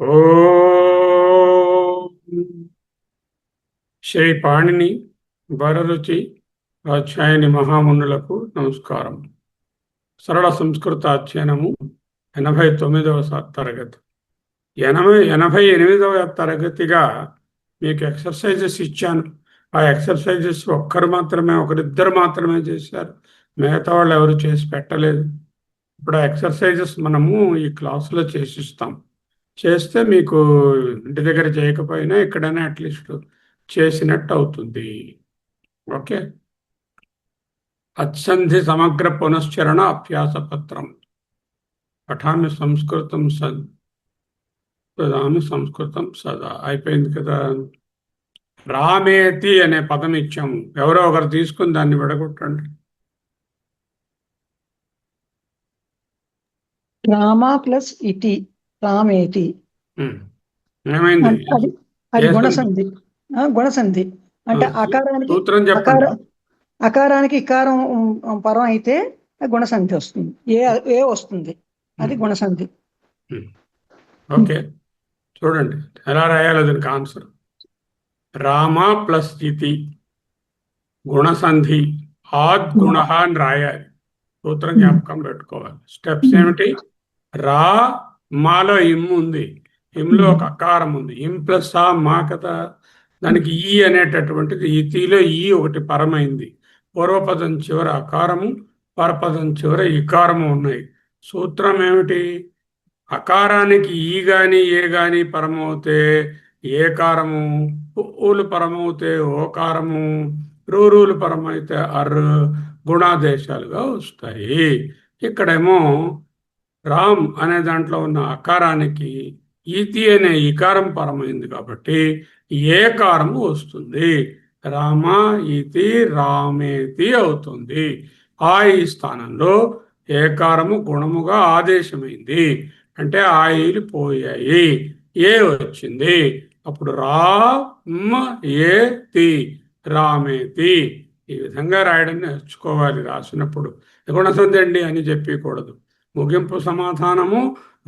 ఓం శ్రీ పాణిని వరరుచి ఆధ్యాయని మహామునులకు నమస్కారం. సరళ సంస్కృత అధ్యయనము 89వ తరగతి. 88వ తరగతిగా మీకు ఎక్సర్సైజెస్ ఇచ్చాను. ఆ ఎక్సర్సైజెస్ ఒకరిద్దరు మాత్రమే చేశారు. మిగతా వాళ్ళు ఎవరు చేసి పెట్టలేదు. ఇప్పుడు ఆ ఎక్సర్సైజెస్ మనము ఈ క్లాసులో చేసిస్తాం. చేస్తే మీకు ఇంటి దగ్గర చేయకపోయినా ఎక్కడైనా అట్లీస్ట్ చేసినట్టు అవుతుంది. ఓకే. అత్సంధి సమగ్ర పునశ్చరణ అభ్యాస పత్రం పఠామి సంస్కృతం సంస్కృతం సదా. అయిపోయింది కదా. రామేతి అనే పదం ఇచ్చాము. ఎవరో ఒకరు తీసుకుని దాన్ని విడగొట్టండి. రామ ప్లస్ ఇతి రామేతి. ఏమైంది? అది గుణసంధి. గుణసంధి అంటే సూత్రం చెప్పండి. అకారానికి ఇకారం పరం అయితే గుణసంధి వస్తుంది. ఏ వస్తుంది, అది గుణసంధి. ఓకే, చూడండి ఎలా రాయాలో దీనికి ఆన్సర్. రామ ప్లస్ ఇతి గుణసంధి ఆద్గుణ అని రాయాలి. సూత్రం జ్ఞాపకం పెట్టుకోవాలి. స్టెప్స్ ఏమిటి? రా మాలో ఇమ్ ఉంది, ఇమ్లో ఒక అకారం ఉంది. ఇమ్ ప్లస్ ఆ మా కదా. దానికి ఈ అనేటటువంటిది ఇతిలో ఈ ఒకటి పరమైంది. పూర్వపదం చివర అకారము, పరపదం చివర ఇకారము ఉన్నాయి. సూత్రం ఏమిటి? అకారానికి ఈ గాని ఏ గాని పరమవుతే ఏకారము, ఊలు పరమవుతే ఓకారము, రూరులు పరమైతే గుణాదేశాలుగా వస్తాయి. ఇక్కడేమో రామ్ అనే దాంట్లో ఉన్న అకారానికి ఈతి అనే ఇకారం పరమైంది కాబట్టి ఏకారము వస్తుంది. రామ ఈతి రామేతి అవుతుంది. ఈ స్థానంలో ఏకారము గుణముగా ఆదేశమైంది. అంటే ఆయిలు పోయాయి, ఏ వచ్చింది. అప్పుడు ఏతి రామేతి. ఈ విధంగా రాయడం నేర్చుకోవాలి. రాసినప్పుడు గుణసంధి అండి అని చెప్పకూడదు. ముగింపు సమాధానము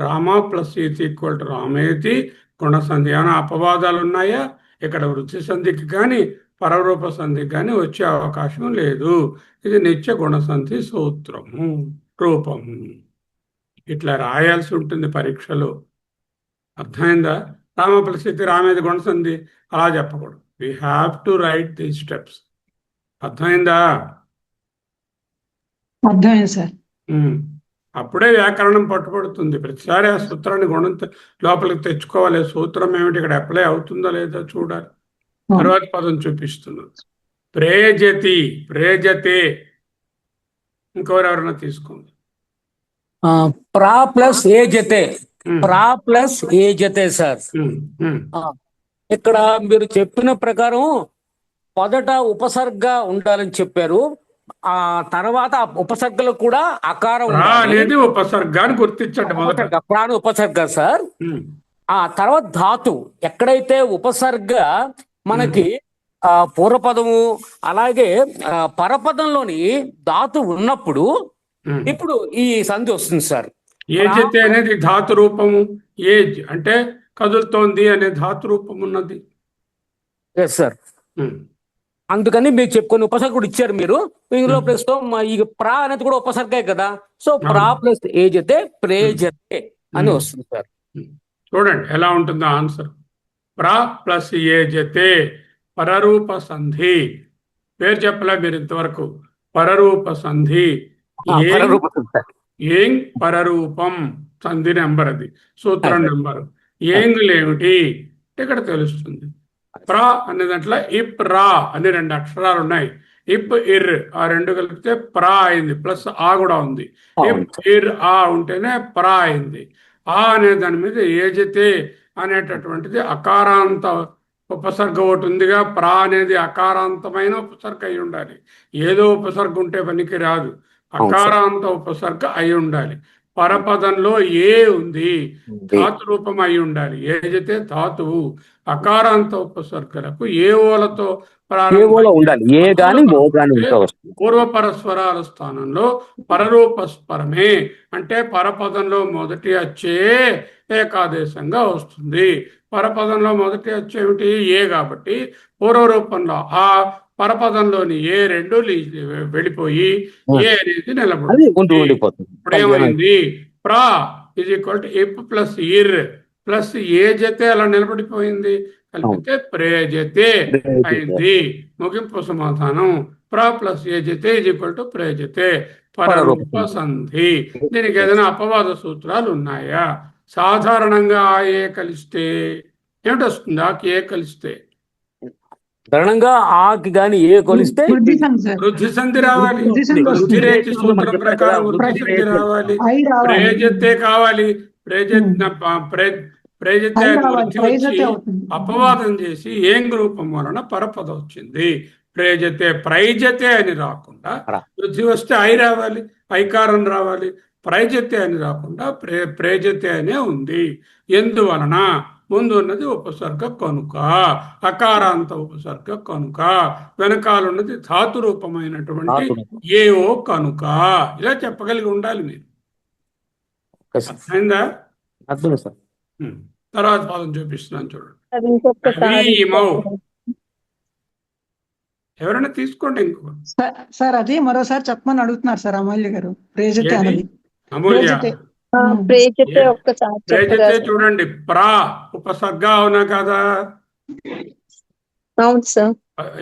రామ ప్లస్ ఈతి ఈక్వల్ టు రామేతి గుణసంధి. ఏమైనా అపవాదాలు ఉన్నాయా? ఇక్కడ వృత్తి సంధికి కానీ పరరూప సంధికి కానీ వచ్చే అవకాశం లేదు. ఇది నిత్య గుణసంధి సూత్రము, రూపము. ఇట్లా రాయాల్సి ఉంటుంది పరీక్షలో. అర్థమైందా? రామ ప్లస్ ఈతి రామేతి గుణసంధి అలా చెప్పకూడదు. We have to right the steps. అర్థమైందా? అర్థమైంది సార్. అప్పుడే వ్యాకరణం పట్టుబడుతుంది. ప్రతిసారి ఆ సూత్రాన్ని గుణం లోపలికి తెచ్చుకోవాలి. సూత్రం ఏమిటి, ఇక్కడ అప్లై అవుతుందో లేదో చూడాలి. తర్వాత పదం చూపిస్తున్నాను. ప్రేజతి, ప్రేజతే. ఇంకెవరెవరన్నా తీసుకోండి. ప్రా ప్లస్ ఏ జతే, ప్రా ప్లస్ ఏ జతే సార్. ఇక్కడ మీరు చెప్పిన ప్రకారం మొదట ఉపసర్గ ఉండాలని చెప్పారు. ఆ తర్వాత ఉపసర్గలు కూడా అకారం అనేది ఉపసర్గాన్ని గుర్తించండి. మొదట ప్రాణ ఉపసర్గ సార్. ఆ తర్వాత ధాతు. ఎక్కడైతే ఉపసర్గ మనకి పూర్వపదము అలాగే పరపదంలోని ధాతు ఉన్నప్పుడు ఇప్పుడు ఈ సంధి వస్తుంది సార్. ఏజతే అనేది ధాతు రూపము. ఏజ్ అంటే కదులుతోంది అనే ధాతు రూపం ఉన్నది. Yes sir. అందుకని మీరు చెప్పుకొని ఉపసర్గ కూడా ఇచ్చారు మీరు. ఇందులో ప్లస్ ఈ ప్రా అనేది కూడా ఉపసర్గే కదా. సో ప్రా ప్లస్ ఏజతే ప్రేజతే అని వస్తుంది సార్. చూడండి ఎలా ఉంటుందో ఆన్సర్. ప్రా ప్లస్ ఏజతే పరరూప సంధి. పేరు చెప్పలే మీరు ఇంతవరకు. పరరూప సంధి. ఏం పరరూపం సంధి నెంబర్, అది సూత్రం నెంబర్. ఏంగులేమిటి ఇక్కడ తెలుస్తుంది. ప్రా అనే దాంట్లో ఇప్ రా అని 2 అక్షరాలు ఉన్నాయి. ఇప్ ఇర్ ఆ 2 కలిపితే ప్రా అయింది. ప్లస్ ఆ కూడా ఉంది. ఇప్ ఇర్ ఆ ఉంటేనే ప్రా అయింది. అనే దాని మీద ఏజతే అనేటటువంటిది అకారాంత ఉపసర్గ ఒకటి ఉందిగా. ప్రా అనేది అకారాంతమైన ఉపసర్గ అయి ఉండాలి. ఏదో ఉపసర్గ ఉంటే పనికి రాదు. అకారాంత ఉపసర్గ అయి ఉండాలి. పరపదంలో ఏ ఉంది, ధాతు రూపం అయి ఉండాలి. ఏదైతే ధాతువు అకారాంత ఉపసర్గలకు ఏ ఓలతో పూర్వపరస్వరాల స్థానంలో పరరూపస్వరమే. అంటే పరపదంలో మొదటి వచ్చే ఏకాదేశంగా వస్తుంది. పరపదంలో మొదటి అచ్చు ఏమిటి? ఏ కాబట్టి పూర్వరూపంలో ఆ పరపదంలోని ఏ రెండు వెళ్ళిపోయి ఏ అనేది అది నిలబడుతుంది. ఉండిపోతుంది. ఇప్పుడు ఏమైంది? ప్రా ఈజ్ ఈక్వల్ టు ఇప్ ప్లస్ ఇర్ ప్లస్ ఏ జతే అలా నిలబడిపోయింది. కలిపితే ప్రేజతే అయింది. ముగింపు సమాధానం ప్రా ప్లస్ ఏ జతే ఈజ్ ఈక్వల్ టు ప్రేజతే. పరరూప సంధి. దీనికి ఏదైనా అపవాద సూత్రాలు ఉన్నాయా? సాధారణంగా ఆ ఏ కలిస్తే ఏమిటి వస్తుంది? ఆకి ఏ కలిస్తే సాధారణంగా ఆకి గాని ఏ కొలిస్తే వృద్ధి సంధి సార్. వృద్ధి సంధి రావాలి. వృద్ధి సంధి వస్తుంది. వృద్ధిరేతి సూత్రం ప్రకారం వృద్ధి సంధి రావాలి. ఐ రావాలి. ప్రేజతే కావాలి. ప్రేజతే ఐ అని రావాలి. వృద్ధి వచ్చి ప్రైజతే అవుతుంది. అపవాదం చేసి ఏం రూపం వలన పరపద వచ్చింది. ప్రేజతే ప్రైజతే అని రాకుండా వృద్ధి వస్తే ఐ రావాలి, ఐకారం రావాలి. ప్రైజతే అని రాకుండా ప్రేజతే అనే ఉంది. ఎందువలన? ముందు ఉన్నది ఉపసర్గ కనుక, అకారాంత ఉపసర్గ కనుక, వెనకాలన్నది ధాతు రూపమైనటువంటి ఏవో కనుక. ఇలా చెప్పగలిగి ఉండాలి మీరు. అర్థమైందా? అర్థం సార్. తర్వాత పదం చూపిస్తున్నాను చూడండి. అది ఇంకొకసారి వీమౌ. ఎవరైనా తీసుకోండి ఇంకో. సార్ అది మరోసారి చెప్పమని అడుగుతున్నారు సార్ అమూల్య గారు. ప్రేజతే ఏది? అనేది అమూల్య ప్రేజతే. ప్రేజతే ఒక్కసారి ప్రేజతే చెప్పరా? చూడండి. ప్రా ఉపసర్గ అవునా కదా? అవును సార్.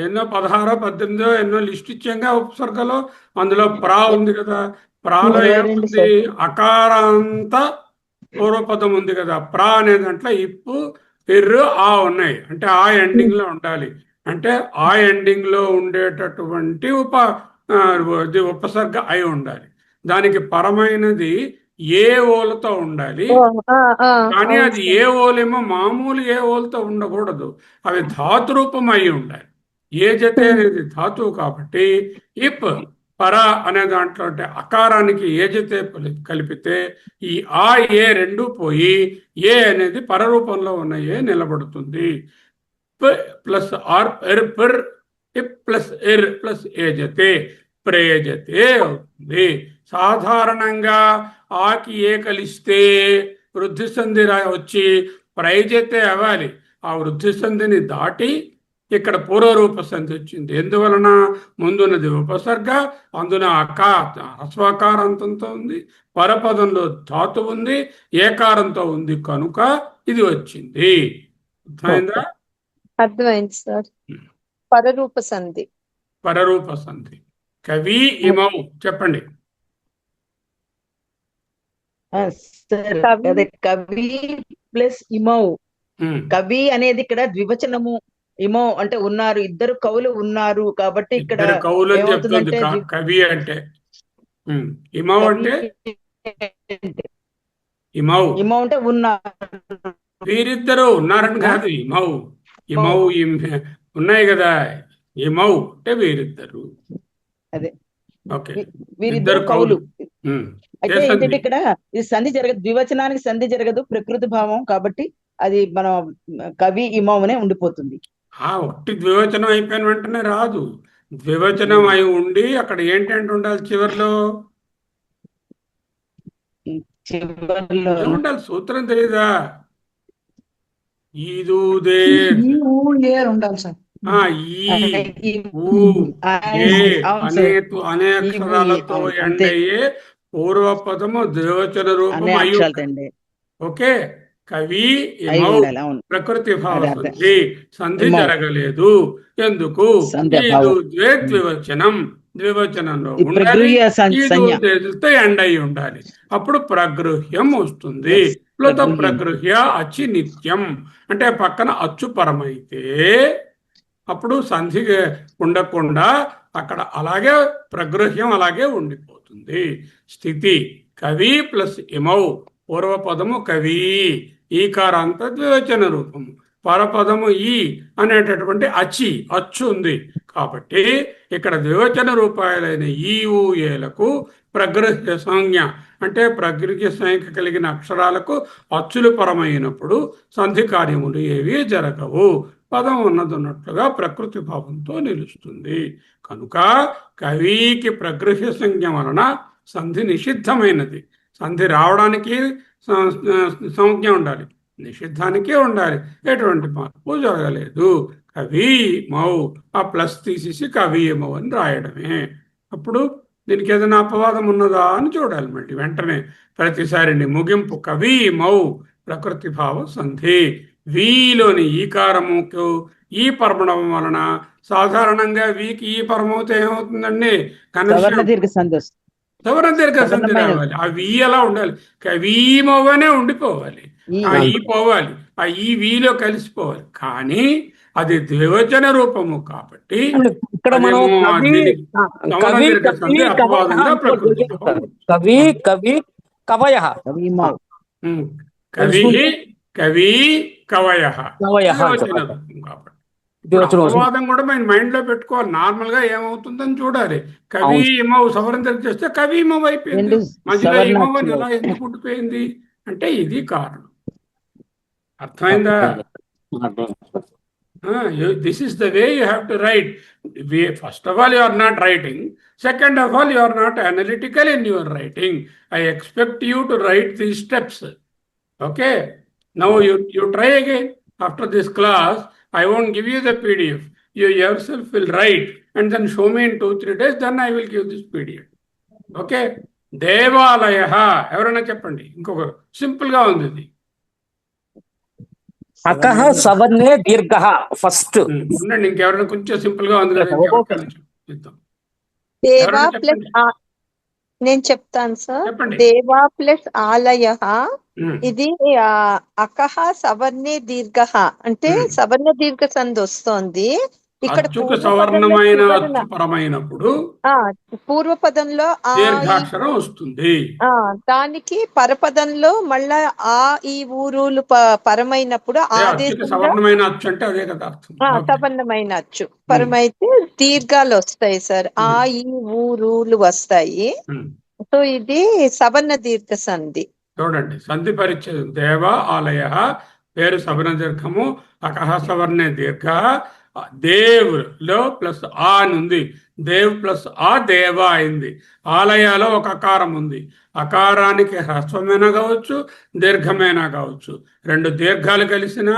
ఎన్నో 16 18 ఎన్నో లిస్ట్ ఇచ్చాంగా ఉపసర్గలో. అందులో ప్రా ఉంది కదా. ప్రాలో ఏముంది? అకారాంత పూర్వపదం ఉంది కదా. ప్రా అనే దాంట్లో ఇప్పు ఇర్రు ఆ ఉన్నాయి. అంటే ఆ ఎండింగ్ లో ఉండాలి. అంటే ఆ ఎండింగ్ లో ఉండేటటువంటి ఉపసర్గ అయి ఉండాలి. దానికి పరమైనది ఏ ఓలతో ఉండాలి. కానీ అది ఏ ఓలేమో మామూలు ఏ ఓలతో ఉండకూడదు. అవి ధాతు రూపం అయి ఉండాలి. ఏ జతే అనేది ధాతువు కాబట్టి ఇప్ పర అనే దాంట్లో అకారానికి ఏ జతే కలిపితే ఈ ఆ ఏ రెండు పోయి ఏ అనేది పరరూపంలో ఉన్న ఏ నిలబడుతుంది. ప్లస్ ఆర్ ఎర్ పర్ ఇప్ ప్లస్ ఎర్ ప్లస్ ఏ జతే ప్రేజతే అవుతుంది. సాధారణంగా ఆకి ఏ కలిస్తే వృద్ధి సంధి వచ్చి ప్రైజతే అవ్వాలి. ఆ వృద్ధి సంధిని దాటి ఇక్కడ పూర్వరూప సంధి వచ్చింది. ఎందువలన? ముందున్నది ఉపసర్గ, అందున హ్రస్వకారంతో ఉంది, పరపదంలో ధాతు ఉంది, ఏకారంతో ఉంది కనుక ఇది వచ్చింది. అర్థమైందా? అర్థమైంది సార్. పరరూప సంధి. పరరూప సంధి. కవి ఇమౌ చెప్పండి. సార్ అదే కవి ప్లస్ ఇమౌ. కవి అనేది ఇక్కడ ద్వివచనము. ఇమౌ అంటే ఉన్నారు, ఇద్దరు కవులు ఉన్నారు కాబట్టి ఇక్కడ ఇద్దరు కవులు అని చెప్తుంది ఏమవుతుందంటే కవి అంటే. ఇమౌ అంటే ఇమౌ ఇమౌ అంటే ఉన్నారు. వీరిద్దరు ఉన్నారని కాదు. ఇమౌ ఇమౌ ఉన్నాయి కదా. ఇమౌ అంటే వీరిద్దరు. అదే ఓకే. వీరిద్దరు కవులు. అయితే ఏంటంటే ఇక్కడ ఈ సంధి జరగదు, ద్వివచనానికి సంధి జరగదు, ప్రకృతి భావం కాబట్టి అది మన కవి ఇమౌనే ఉండిపోతుంది. ఒకటి ద్వివచనం అయిపోయిన వెంటనే రాదు. ద్వివచనం అయి ఉండి అక్కడ ఏంటంటే ఉండాలి చివరిలో చివరిలో ఉండాలి. సూత్రం తెలియదా? ఈదుదే ఉండాలి సార్. ఈ ఊ ఏ అనే అక్షరాలతో ఎండయ్యే పూర్వపదము ద్వివచన రూపం అయి. ఓకే. కవి ఇమౌ ప్రకృతి భావ సంధి. సంధి జరగలేదు. ఎందుకు? ద్వివచనం. ద్వివచనంలో ఉండాలి, ఎండ్ అయి ఉండాలి. అప్పుడు ప్రగృహ్యం వస్తుంది. ప్లుత ప్రగృహ్య అచి నిత్యం అంటే పక్కన అచ్చు పరమైతే అప్పుడు సంధి ఉండకుండా అక్కడ అలాగే ప్రగృహ్యం అలాగే ఉండిపోతుంది. స్థితి కవి ప్లస్ ఇమౌ. పూర్వపదము కవి, ఈకారాంత ద్వివచన రూపము. పరపదము ఈ అనేటటువంటి అచ్చు ఉంది కాబట్టి ఇక్కడ ద్వివచన రూపాయలైన ఈ ఊ ఏలకు ప్రగృహ్య సంజ్ఞ అంటే ప్రగృహ్య సంఖ్య కలిగిన అక్షరాలకు అచ్చులు పరమైనప్పుడు సంధి కార్యములు ఏవి జరగవు. పదం ఉన్నదన్నట్లుగా ప్రకృతి భావంతో నిలుస్తుంది. కనుక కవికి ప్రగృహ్య సంజ్ఞ వలన సంధి నిషిద్ధమైనది. సంధి రావడానికి సంజ్ఞ ఉండాలి, నిషిద్ధానికి ఉండాలి, ఎటువంటి మార్పు జరగలేదు. కవి మౌ, ఆ ప్లస్ తీసేసి కవి మౌ అని రాయడమే. అప్పుడు దీనికి ఏదైనా అపవాదం ఉన్నదా అని చూడాలి. మళ్ళీ వెంటనే ప్రతిసారి ముగింపు కవి మౌ ప్రకృతి భావ సంధి. వీలోని ఈకారముకు ఈ పరమడం వలన సాధారణంగా వీకి ఈ పరమవుతే ఏమవుతుందండి? సవర్ణ దీర్ఘ సంధి వస్తుంది. సవర్ణ దీర్ఘ సంధి సవర్ణమైన రావాలి. ఆ వి ఎలా ఉండాలి? కవీమవ్వనే ఉండిపోవాలి. ఆ ఈ పోవాలి, ఆ ఈ వీలో కలిసిపోవాలి. కానీ అది ద్వివచన రూపము కాబట్టి ఇక్కడ మనం అదేమో కవి దీనికి సవర్ణ కవి దీర్ఘ సంధి కవి అపవాదంగా ప్రకృతి భావం. కవి కవి కవయః కవి మౌ. కవి కవి కవయః కవయః ద్వివచన రూపం కాబట్టి అపవాదం కూడా మేము మైండ్ లో పెట్టుకోవాలి. నార్మల్ గా ఏమవుతుందని చూడాలి. కవి ఇమవ్ సవరణ దీర్ఘ చేస్తే కవి ఇమవ్ అయిపోయింది. మధ్యలో ఇమవ్ అని ఎలా ఎందుకు ఉండిపోయింది అంటే ఇది కారణం. అర్థమైందా? This is the way you have to write. First of all, you are not writing. Second of all, you are not analytical in your writing. I expect you to write these steps. Okay? Now you try again. After this class, I won't give you the PDF. You yourself will write and then show me in 2-3 days. Then I will give this PDF. Okay? దేవాలయ ఎవరైనా చెప్పండి. ఇంకొక simple గా ఉంది ఇది. అకః సవర్ణే దీర్ఘః first. ఉండండి, ఇంకెవరైనా కొంచెం సింపుల్ గా ఉంది కదా. దేవా ప్లస్ నేను చెప్తాను సార్. చెప్పండి. దేవా ప్లస్ ఆలయ, ఇది అకః సవర్ణే దీర్ఘః అంటే సవర్ణ దీర్ఘ సంధి వస్తోంది. ఇక్కడ అచ్చుకు సవర్ణమైన అచ్చుపరమైనప్పుడు పూర్వపదంలో దీర్ఘాక్షరం వస్తుంది. దానికి పరపదంలో మళ్ళా ఆ ఈ ఊరులు పరమైనప్పుడు సవర్ణమైన అచ్చు అంటే అదే కదా అర్థం. సవర్ణమైన అచ్చు పరమైతే దీర్ఘాలు వస్తాయి సార్. ఆ ఈ ఊరులు వస్తాయి. సో ఇది సవర్ణ దీర్ఘ సంధి. చూడండి, సంధి పరిచ్ఛేదం. దేవ ఆలయ పేరు సవర్ణ దీర్ఘము, అకః సవర్ణే దీర్ఘ. దేవులో ప్లస్ ఆ అని ఉంది. దేవ్ ప్లస్ ఆ దేవ అయింది. ఆలయాలో ఒక అకారం ఉంది. అకారానికి హ్రస్వమైనా కావచ్చు, దీర్ఘమైనా కావచ్చు. 2 దీర్ఘాలు కలిసినా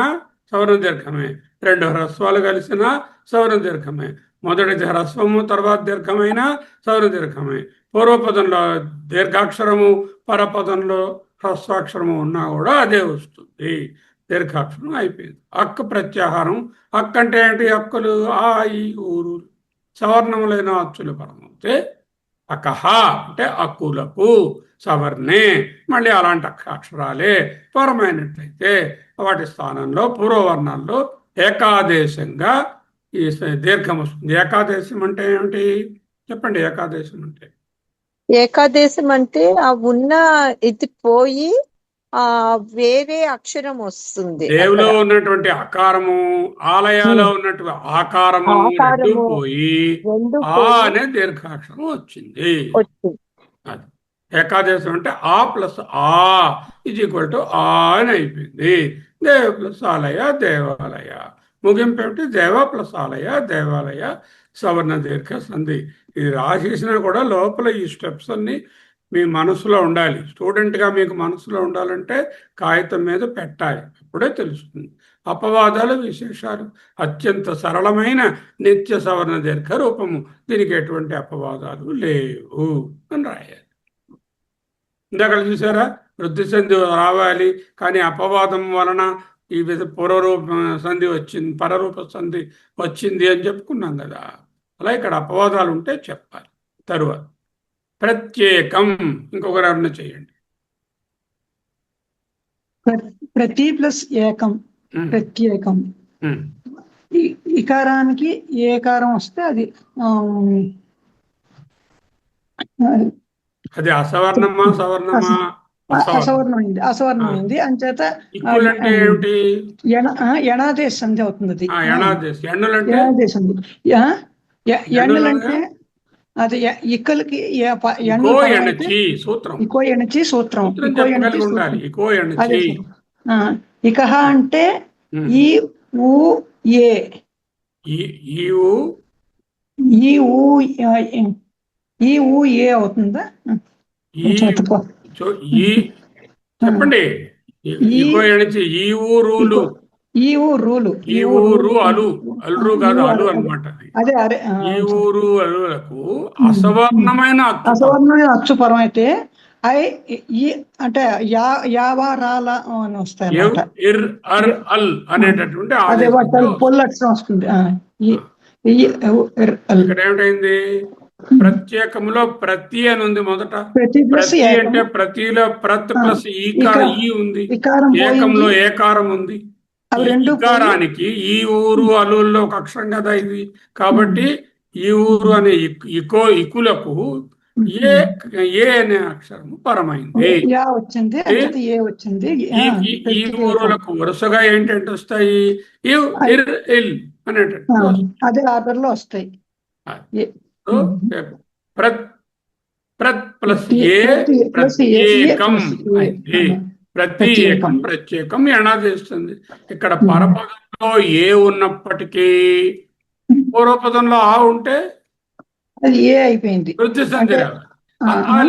సవర్ణ దీర్ఘమే, 2 హ్రస్వాలు కలిసినా సవర్ణ దీర్ఘమే. మొదటిది హ్రస్వము, తర్వాత దీర్ఘమైన సవర్ణ దీర్ఘమే. పూర్వపదంలో దీర్ఘాక్షరము, పరపదంలో హ్రస్వాక్షరము ఉన్నా కూడా అదే వస్తుంది. దీర్ఘాక్షరం అయిపోయింది. అక్క ప్రత్యాహారం. అక్క అంటే ఏంటి? అక్కలు ఆ ఈ ఊరు సవర్ణములైన అచ్చులు పరమవుతే అకహ అంటే అక్కులకు సవర్ణే. మళ్ళీ అలాంటి అక్షరాలే పరమైనట్లయితే వాటి స్థానంలో పూర్వవర్ణాల్లో ఏకాదేశంగా ఈ దీర్ఘం వస్తుంది. ఏకాదేశం అంటే ఏమిటి చెప్పండి? ఏకాదేశం అంటే ఏకాదేశం అంటే ఆ ఉన్న ఇది పోయి వేరే అక్షరం వస్తుంది. దేవులో ఉన్నటువంటి అకారము, ఆలయాలో ఉన్నటువంటి ఆకారము పోయి ఆ అనే దీర్ఘాక్షరం వచ్చింది. అది ఏకాదేశం అంటే ఆ ప్లస్ ఆ ఈజ్ ఈక్వల్ టు ఆ అని అయిపోయింది. దేవ ప్లస్ ఆలయ దేవాలయ. ముగింపు ఏమిటి? దేవ ప్లస్ ఆలయ దేవాలయ సవర్ణ దీర్ఘ సంధి. ఇది రాసేసినా కూడా లోపల ఈ స్టెప్స్ అన్ని మీ మనసులో ఉండాలి. స్టూడెంట్గా మీకు మనసులో ఉండాలంటే కాగితం మీద పెట్టాలి, అప్పుడే తెలుస్తుంది. అపవాదాలు విశేషాలు అత్యంత సరళమైన నిత్య సవర్ణ దీర్ఘ రూపము. దీనికి ఎటువంటి అపవాదాలు లేవు అని రాయాలి. ఇందాక చూసారా? వృద్ధి సంధి రావాలి కానీ అపవాదం వలన ఈ పూర్వరూప సంధి వచ్చింది, పరరూప సంధి వచ్చింది అని చెప్పుకున్నాం కదా. అలా ఇక్కడ అపవాదాలు ఉంటే చెప్పాలి. తరువాత ప్రత్యేకం ఇంకొకరు ఎవరన్నా చేయండి. ప్రతి ప్లస్ ఏకం ప్రత్యేకం. ఇకారానికి ఏకారం వస్తే అది అది అసవర్ణమా సవర్ణమా? అసవర్ణమైంది. అసవర్ణమైంది అంచేత ఎణాదేశ సంధి అవుతుంది. అది ఎణాదేశ సంధి. ఎన్నలంటే అది ఇక్కలకి ఇకో ఎణచి సూత్రం. ఇకహ అంటే ఈ ఊ ఏ అవుతుందా? సో ఈ చెప్పండి ఇగో ఎణచి ఈ ఊరులు ఈ ఊరులు ఈ ఊరు అలు అల్రు కాదు అలు అనమాట. అదే అరే ఈ ఊరు అలులకు అసవర్ణమైన అచ్చు అసవర్ణమైన అచ్చుపరం అయితే ఐ ఈ అంటే యావారాల అని వస్తాయి అన్నమాట. ఇర్ అర్ అల్ అనేటటువంటి అదే ఆదేశంతో పొల్లక్షరం వస్తుంది. ఇక్కడ ఏమిటైంది? ప్రత్యేకములో ప్రతి అని ఉంది మొదట. ప్రతి ప్లస్ ప్రతి అంటే ప్రతిలో ప్రత్ ప్లస్ ఈకారం ఈ ఉంది. ఇకారం ఏకంలో పోయింది. ఏకారం ఉంది. అవి ఈ రెండు ఇకారానికి ఈ ఊరు అలుల్లో ఒక అక్షరం కదా ఇది. కాబట్టి ఈ ఊరు అనే ఇకులకు ఏ అనే అక్షరము పరమైంది. యా వచ్చింది, అంచేత ఏ వచ్చింది. ఈ ఊరులకు వరుసగా ఏంటంటే వస్తాయి ఇర్ ఇల్ అనేటట్టు. అదే ఆర్డర్ లో వస్తాయి. ప్రత్ ప్లస్ ఏ ప్రత్యేకం అయింది. ప్రత్యేకం ఎణాదేస్తుంది. ఇక్కడ పరపదంలో ఏ ఉన్నప్పటికీ పూర్వపదంలో ఆ ఉంటే అది ఏ అయిపోయింది. వృద్ధి సంధి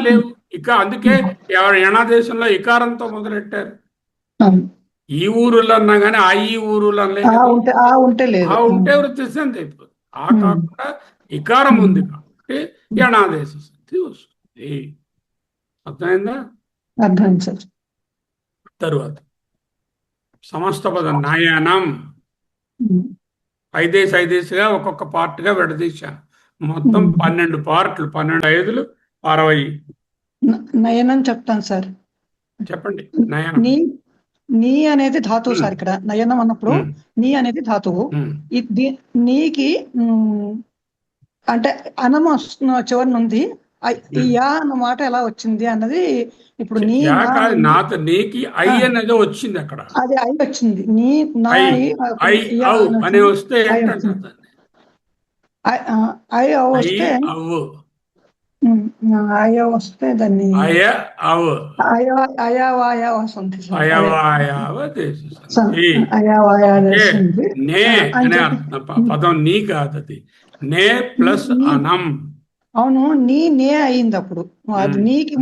లేవు. ఇక అందుకే ఎణాదేశంలో ఇకారంతో మొదలెట్టారు. ఈ ఊరులో అన్నా కానీ ఆ ఈ ఊరులో ఉంటే లేదు. ఆ ఉంటే వృద్ధి సంధి అయిపోతుంది. ఆ కాకుండా ఇకారం ఉంది కాబట్టి ఎణాదేశ సంధి వస్తుంది. అర్థమైందా? అర్థం సార్. తరువాత సమస్త పదం నయనం ఐదేసిగా ఒక్కొక్క పార్ట్గా విడదీశాను. మొత్తం 12 పార్ట్లు, 12 5 60. నయనం చెప్తాను సార్. చెప్పండి. నయనం నీ అనేది ధాతువు సార్. ఇక్కడ నయనం అన్నప్పుడు నీ అనేది ధాతువు. నీకి అంటే అనము చివరి ఉంది. యా అన్న మాట ఎలా వచ్చింది అన్నది ఇప్పుడు నీకి ఐ అనేది వచ్చింది. అక్కడ అది ఐ వచ్చింది. నీ అనే వస్తే వస్తే దాన్ని పదం నీ కాదు, అది నే ప్లస్ అనం. అవును, నే అయింది. అప్పుడు అది నీకి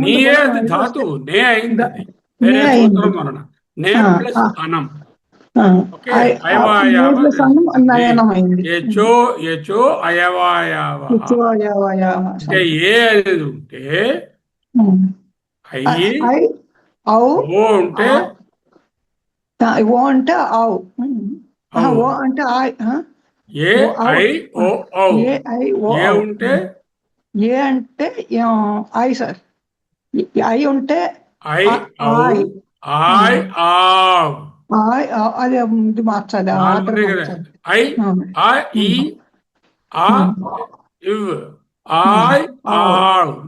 ధాతువు నే అయింది. నే ప్లస్ అనం. యచో అయవాయావ. ఏ అనేది ఉంటే ఓ ఉంటే ఓ అంటే ఆవు. ఓ అంటే ఏ ఐ ఓ ఏ ఉంటే ఏ అంటే ఐ సార్. ఐ ఉంటే ఐ అది ఇది మార్చాలి. ఐ ఈ ఇవ్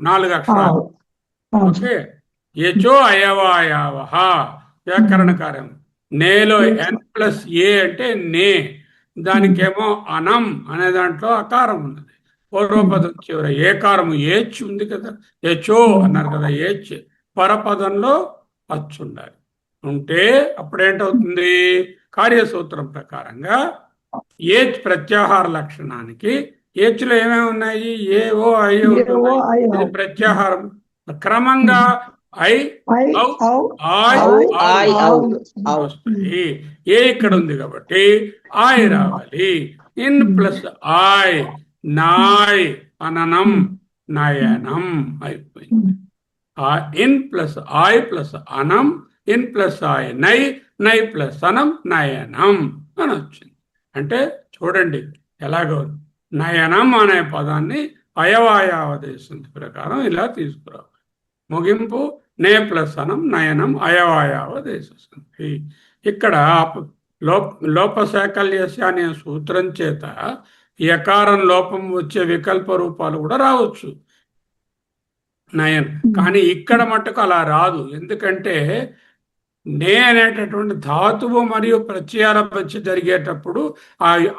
4 అక్షరాలు. ఓకే. యచో అయవాయావ వ్యాకరణ కార్యం. నేలో ఎన్ ప్లస్ ఏ అంటే నే, దానికేమో అనం అనే దాంట్లో అకారం ఉన్నది. పూర్వపదం చివర ఏకారము ఏచ్ ఉంది కదా, యచో అన్నారు కదా, ఏచ్. పరపదంలో అచ్చు ఉండాలి. ఉంటే అప్పుడేంటవుతుంది? కార్యసూత్రం ప్రకారంగా ఏచ్ ప్రత్యాహార లక్షణానికి ఏచ్లో ఏమేమి ఉన్నాయి? ఏ ఓ ఐ ఉంటుంది. ప్రత్యాహారం క్రమంగా వస్తాయి. ఏ ఇక్కడ ఉంది కాబట్టి ఆయ్ రావాలి. ఇన్ ప్లస్ ఆయ్ నాయ్ అననం నయనం అయిపోయింది. ఇన్ ప్లస్ ఆయ్ ప్లస్ అనం, ఇన్ ప్లస్ ఆయ్ నై ప్లస్ అనం నయనం అని వచ్చింది. అంటే చూడండి ఎలాగో నయనం అనే పదాన్ని అయవాయావదేశం ప్రకారం ఇలా తీసుకురావాలి. ముగింపు నే ప్లస్ అనం నయనం అయవాయావదేశం. ఇక్కడ లోపశాకల్యస్య అనే సూత్రం చేత యకారం లోపం వచ్చే వికల్ప రూపాలు కూడా రావచ్చు నయన్. కానీ ఇక్కడ మట్టుకు అలా రాదు. ఎందుకంటే నే అనేటటువంటి ధాతువు మరియు ప్రత్యయాల మధ్య జరిగేటప్పుడు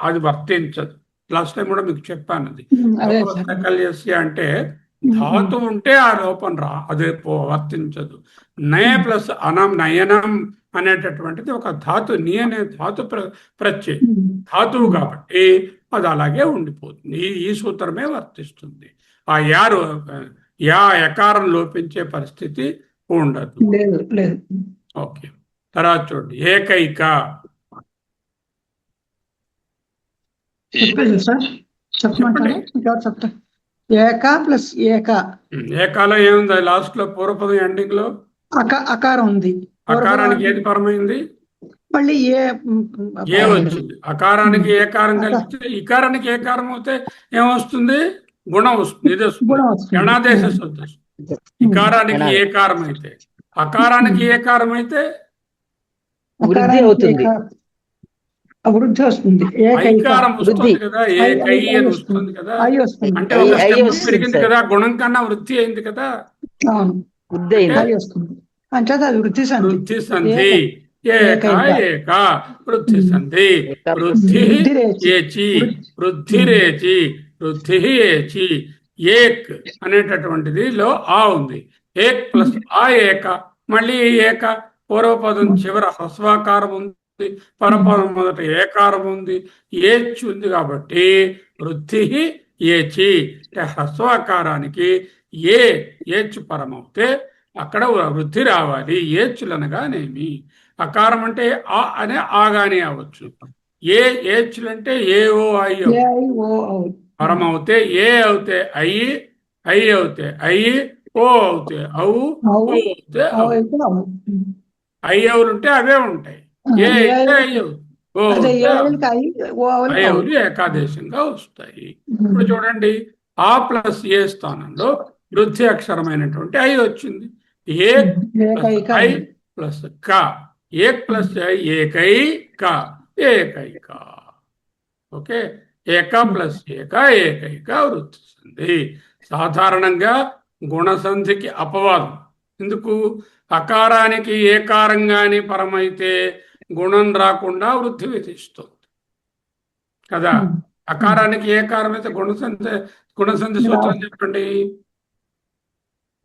అది వర్తించదు. లాస్ట్ టైం కూడా మీకు చెప్పాను. అది లోపశాకల్యస్య అంటే ధాతువు ఉంటే ఆ లోపం అది వర్తించదు. నయ ప్లస్ అనం నయనం అనేటటువంటిది ఒక ధాతు. నీ అనే ధాతు ప్రత్యయం ధాతువు కాబట్టి అది అలాగే ఉండిపోతుంది. ఈ సూత్రమే వర్తిస్తుంది. ఆ యకారం లోపించే పరిస్థితి ఉండదు. లేదు లేదు. ఓకే, తర్వాత చూడండి ఏకైక. చెప్పేది సార్, చెప్పమంటారా? ఇంకెవరు చెప్తారు? ఏక ప్లస్ ఏక. ఏకాలో ఏముంది లాస్ట్ లో పూర్వపదం ఎండింగ్ లో? అకారం ఉంది. అకారానికి ఏది పరమైంది? మళ్ళీ ఏ వచ్చింది. అకారానికి ఏకారం కలిపితే ఇకారానికి ఏకారం అవుతే ఏమొస్తుంది? గుణం వస్తుంది. ఇది వస్తుంది, గుణం వస్తుంది. గణాదేశ శుద్ధి వస్తుంది. ఇకారానికి ఏకారం అయితే, అకారానికి ఏకారం అయితే వృద్ధి అవుతుంది. వృద్ధి వస్తుంది. ఐకారం వస్తుంది కదా, ఏకై అని వస్తుంది కదా, అంటే ఒక స్టెప్ పెరిగింది కదా, గుణం కన్నా వృద్ధి అయింది కదా. అవును, వృద్ధి అయింది. వస్తుంది అంటే అది వృద్ధి సంధి. వృద్ధి సంధి. ఏక ఏక వృద్ధి సంధి. వృద్ధి ఏచి, వృద్ధి రేచి, వృద్ధి ఏచి. ఏక్ అనేటటువంటిది లో ఆ ఉంది. ఏక్ ప్లస్ ఆ ఏక, మళ్ళీ ఏక. పూర్వపదం చివర హ్రస్వాకారం ఉంది, పరపదం మొదట ఏకారం ఉంది, ఏచ్ ఉంది. కాబట్టి వృద్ధి ఏచి అంటే హ్రస్వాకారానికి ఏచ్ పరమవుతే అక్కడ వృద్ధి రావాలి. ఏచులనగానేమి? అకారం అంటే ఆ అనే ఆగానే అవ్వచ్చు. ఏచులంటే ఏఓ ఐ పరం అవుతే ఏ అవుతే అయ్యి, ఐ అవుతే అయ్యి, ఓ అవుతే అవు, ఓ అవుతే అవు. అయ్యవులుంటే అవే ఉంటాయి. ఏ అయితే అయ్యవు, ఓ అయ్యవులు ఏకాదేశంగా వస్తాయి. ఇప్పుడు చూడండి, ఆ ప్లస్ ఏ స్థానంలో వృద్ధి అక్షరమైనటువంటి ఐ వచ్చింది. ఏ ప్లస్ ఐ ప్లస్ క. ఏక్ ప్లస్ ఐ ఏకైక, ఏకైక. ఓకే, ఏక ప్లస్ ఏక ఏకైక వృద్ధి సంధి. సాధారణంగా గుణసంధికి అపవాదం. ఎందుకు? అకారానికి ఏకారంగాని పరమైతే గుణం రాకుండా వృద్ధి విధిస్తుంది కదా. అకారానికి ఏకారం అయితే గుణసంధి సూత్రం చెప్పండి.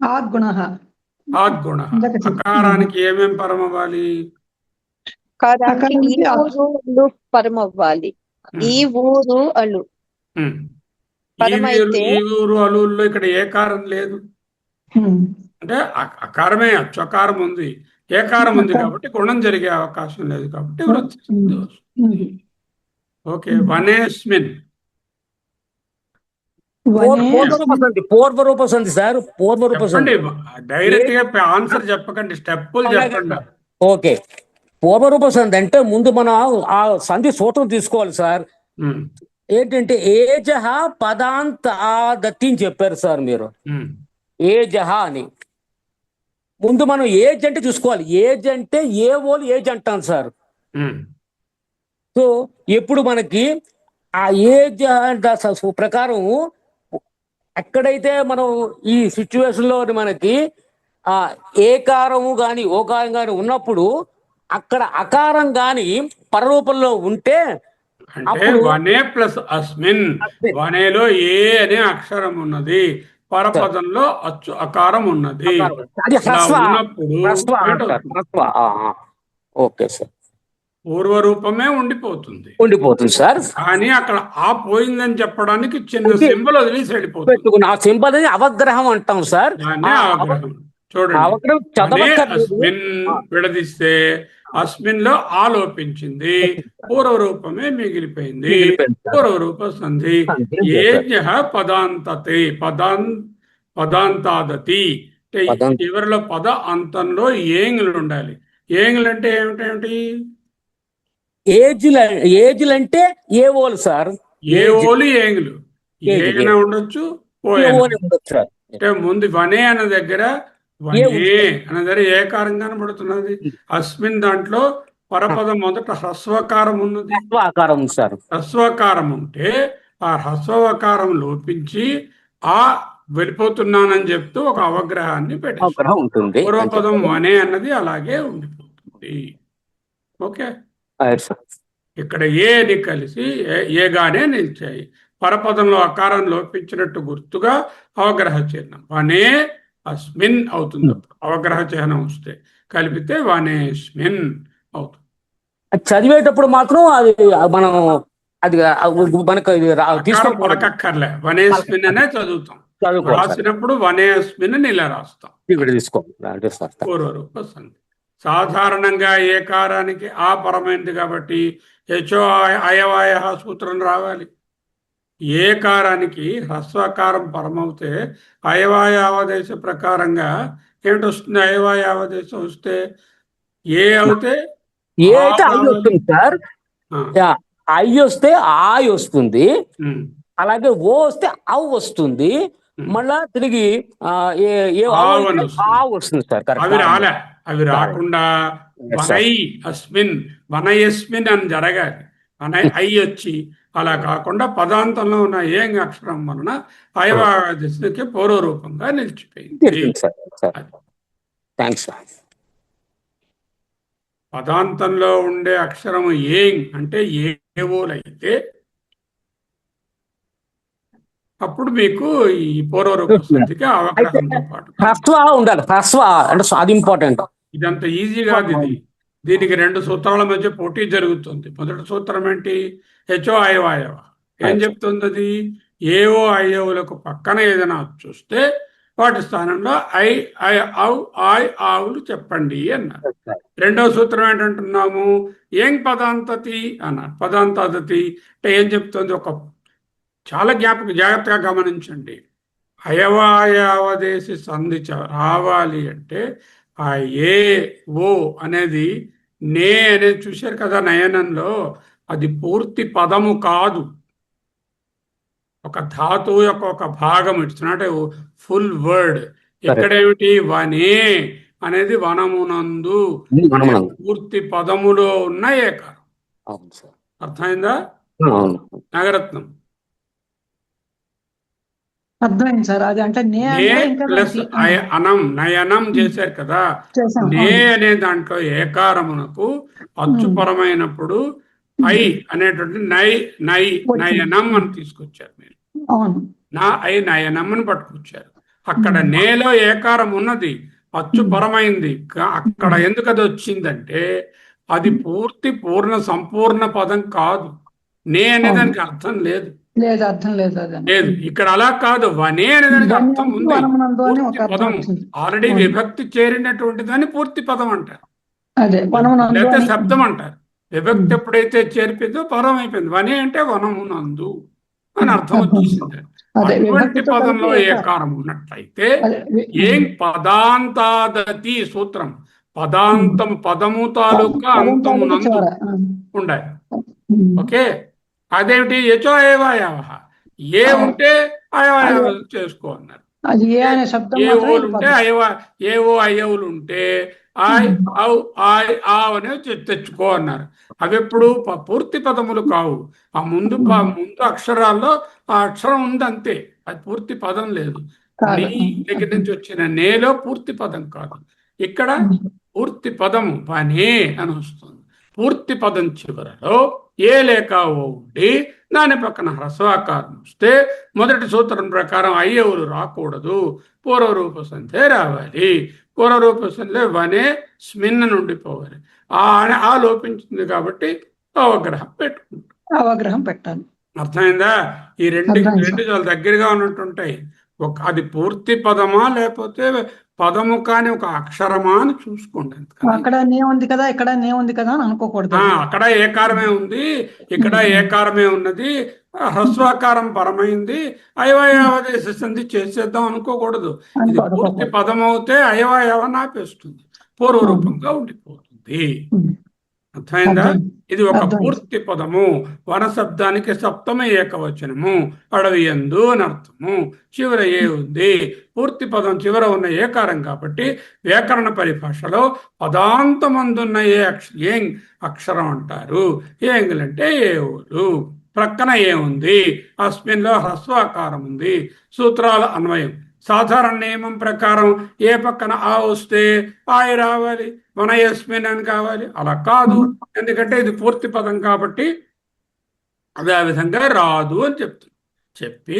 ఆద్గుణ. ఆద్గుణ. అకారానికి ఏమేం పరం అవ్వాలి? ఈ ఊరు పరం అవ్వాలి. ఈ ఊరు అలు పరమైతే, ఈ ఊరు అలుల్లో ఇక్కడ ఏకారం లేదు. అంటే అకారమే, అచ్చకారం ఉంది, ఏకారం ఉంది కాబట్టి గుణం జరిగే అవకాశం లేదు కాబట్టి వృద్ధి సంధి వస్తుంది. ఓకే, వనేస్మిన్. పూర్వరూప సంధి సార్, పూర్వరూప సంధి. డైరెక్ట్ గా ఆన్సర్ చెప్పకండి, స్టెప్పులు చెప్పండి. ఓకే, పూర్వరూప సంధి అంటే ముందు మనం ఆ సంధి సూత్రం తీసుకోవాలి సార్. ఏంటంటే ఏజహ పదాంత ఆదత్తి అని చెప్పారు సార్ మీరు. ఏజహ అని ముందు మనం ఏజ్ అంటే చూసుకోవాలి. ఏజ్ అంటే ఏ ఓలు ఏజ్ అంటాం సార్. సో ఎప్పుడు మనకి ఆ ఏజ్ ప్రకారం ఎక్కడైతే మనం ఈ సిచ్యువేషన్ లో మనకి ఆ ఏకారము గాని ఓకారం గాని ఉన్నప్పుడు అక్కడ అకారం గాని పరరూపంలో ఉంటే అంటే వనే ప్లస్ అస్మిన్. వనేలో ఏ అనే అక్షరం ఉన్నది, పరపదంలో అచ్చు అకారం ఉన్నది. ఓకే సార్, పూర్వరూపమే ఉండిపోతుంది సార్. కానీ అక్కడ ఆ పోయిందని చెప్పడానికి చిన్న సింబల్ వదిలేసి వెళ్ళిపోతుంది. ఆ సింబల్ అవగ్రహం అంటాం సార్. అవగ్రహం. చూడండి, అస్మిన్ విడదీస్తే అస్మిన్ లో ఆలోపించింది, పూర్వరూపమే మిగిలిపోయింది. పూర్వరూప సంధి. ఏజ్ఞ పదాంతతే పదాంతాదతి. చివరిలో పద అంతంలో ఏంగులు ఉండాలి. ఏంగులు అంటే ఏమిటేమిటి? ఏజ్లు అంటే ఏ ఓలు సార్. ఏ ఓలు ఏంగులు ఏగైనా ఉండొచ్చు, అంటే ముందు వనే అన్న దగ్గర వనే అన్న దగ్గర ఏకారం కనబడుతున్నది. అస్మిన్ దాంట్లో పరపదం మొదట హ్రస్వకారం ఉన్నది. హ్రస్వకారం ఉంటే ఆ హ్రస్వకారం లోపించి ఆ వెళ్ళిపోతున్నానని చెప్తూ ఒక అవగ్రహాన్ని ఉంటుంది. పూర్వపదం వనే అన్నది అలాగే ఉండిపోతుంది. ఓకే, ఇక్కడ ఏని కలిసి ఏగానే నిలిచాయి. పరపదంలో అకారం లోపించినట్టు గుర్తుగా అవగ్రహ చిహ్నం వనే అస్మిన్ అవుతుంది. అవగ్రహ చిహ్నం వస్తే కలిపితే వనేస్మిన్ అవుతుంది. చదివేటప్పుడు మాత్రం అది మనం అది మనకు పలకక్కర్లే, వనేస్మిన్ అనే చదువుతాం. చదువుకోవాలి సార్. రాసినప్పుడు వనేస్మిన్ అని ఇలా రాస్తాం. ఇక్కడ తీసుకోవాలి అంటే సార్. పూర్వరూప సంధి. సాధారణంగా ఏకారానికి ఆ పరమైనది కాబట్టి హెచో అయవాయ సూత్రం రావాలి. ఏకారానికి హ్రస్వకారం పరమవుతే అయవాయావదేశ ప్రకారంగా ఏమిటి వస్తుంది? అయవాయావదేశం వస్తే ఏ అవుతే ఏ అయితే ఐ వస్తుంది సార్. ఐ వస్తే ఆయ్ వస్తుంది, అలాగే ఓ వస్తే అవ్ వస్తుంది, మళ్ళా తిరిగి ఆ వస్తుంది సార్. అవి రాలే. అవి రాకుండా వనై అస్మిన్ వనయస్మిన్ అని జరగాలి. వనై ఐ వచ్చి అలా కాకుండా పదాంతంలో ఉన్న ఏం అక్షరం వలన అయవాదికి పూర్వరూపంగా నిలిచిపోయింది. పదాంతంలో ఉండే అక్షరం ఏం అంటే ఏవోలైతే అప్పుడు మీకు ఈ పూర్వరూప సంధికి అవగ్రహంతో పాటు హ్రస్వ ఉండాలి. హ్రస్వ అంటే అది ఇంపార్టెంట్. ఇదంత ఈజీ కాదు. దీనికి 2 సూత్రాల మధ్య పోటీ జరుగుతుంది. మొదటి సూత్రం ఏంటి? హెచో అయవాయవ ఏం చెప్తుంది? అది ఏవో అయ్యవులకు పక్కన ఏదైనా చూస్తే వాటి స్థానంలో ఐ ఐ ఔ ఆయ్ ఆవులు చెప్పండి అన్నారు. రెండవ సూత్రం ఏంటంటున్నాము? ఏం పదాంతతి అన్నారు. పదాంతతి అంటే ఏం చెప్తుంది? చాలా జాగ్రత్తగా గమనించండి. అయవాయావదేశి సంధి రావాలి అంటే ఆ ఏ ఓ అనేది నే అనేది చూశారు కదా నయనంలో, అది పూర్తి పదము కాదు. ఒక ధాతువు యొక్క ఒక భాగం. It's not full word. ఇక్కడేమిటి? వనే అనేది వనమునందు పూర్తి పదములో ఉన్న ఏకారం. అర్థమైందా నాగరత్నం? అర్థమైంది సార్. అది అంటే నే ప్లస్ అనం నయనం చేశారు కదా. నే అనే దాంట్లో ఏకారమునకు అచ్చుపరమైనప్పుడు ఐ అనేటువంటి నయనం అని తీసుకొచ్చారు మీరు. నా ఐ నయనం అని పట్టుకొచ్చారు. అక్కడ నేలో ఏకారం ఉన్నది, అచ్చుపరమైంది. అక్కడ ఎందుకు అది వచ్చిందంటే అది పూర్ణ సంపూర్ణ పదం కాదు. నే అనే దానికి అర్థం లేదు. లేదు. ఇక్కడ అలా కాదు. వనే అనే దానికి అర్థం ఉంది. పూర్తి పదం ఆల్రెడీ విభక్తి చేరినటువంటి దాన్ని పూర్తి పదం అంటారు, లేకపోతే శబ్దం అంటారు. విభక్తి ఎప్పుడైతే చేరిపోయిందో పదం అయిపోయింది. వనే అంటే వనమునందు అని అర్థం వచ్చేసింది. అటువంటి పదంలో ఏకారం ఉన్నట్లయితే ఏం పదాంతాదతి సూత్రం పదము తాలూకా అంతమునందు ఉండాలి. ఓకే. అదేమిటి? యచో అయవాయవ ఏ ఉంటే అయవాయవ చేసుకో అన్నారు. ఏవోలు ఉంటే ఏవో అయ్యవులు ఉంటే ఆయ్ ఔ ఆయ్ ఆ అనేవి తెచ్చుకో అన్నారు. అవి ఎప్పుడు పూర్తి పదములు కావు. ఆ ముందు అక్షరాల్లో ఆ అక్షరం ఉంది అంతే, అది పూర్తి పదం లేదు. నీ దగ్గర నుంచి వచ్చిన నేలో పూర్తి పదం కాదు. ఇక్కడ పూర్తి పదము వనే అని వస్తుంది. పూర్తి పదం చివరలో ఏ లేక ఓ ఉండి దాని పక్కన హ్రస్వాకారం వస్తే మొదటి సూత్రం ప్రకారం అయ్యవులు రాకూడదు, పూర్వరూప సంధే రావాలి. పూర్వరూప సంధే వనే స్మిన్ నుండి పోవాలి. ఆ లోపించింది కాబట్టి అవగ్రహం పెట్టాలి. అర్థమైందా? ఈ రెండు చాలా దగ్గరగా ఉన్నట్టుంటాయి. అది పూర్తి పదమా లేకపోతే పదము కాని ఒక అక్షరమా అని చూసుకోండి. అక్కడ నే ఉంది కదా, ఇక్కడ నే ఉంది కదా అని అనుకోకూడదు. అక్కడ ఏకారమే ఉంది, ఇక్కడ ఏకారమే ఉన్నది, హ్రస్వాకారం పరమైంది, అయవాయావదేశ సంధి చేసేద్దాం అనుకోకూడదు. ఇది పూర్తి పదం అవుతే అయవాయవ ఆపేస్తుంది, పూర్వరూపంగా ఉండిపోతుంది. అర్థమైందా? ఇది ఒక పూర్తి పదము. వన శబ్దానికి సప్తమ ఏకవచనము, అడవి యందు అని అర్థము. చివర ఏ ఉంది, పూర్తి పదం చివర ఉన్న ఏకారం కాబట్టి వ్యాకరణ పరిభాషలో పదాంతమందున్న ఏం అక్షరం అంటారు. ఏంగులంటే ఏవులు. ప్రక్కన ఏముంది? అస్మిన్లో హ్రస్వాకారం ఉంది. సూత్రాల అన్వయం సాధారణ నియమం ప్రకారం ఏ పక్కన ఆ వస్తే ఆయ రావాలి, వనయస్మిన్ అని కావాలి. అలా కాదు, ఎందుకంటే ఇది పూర్తి పదం కాబట్టి అది ఆ విధంగా రాదు అని చెప్పి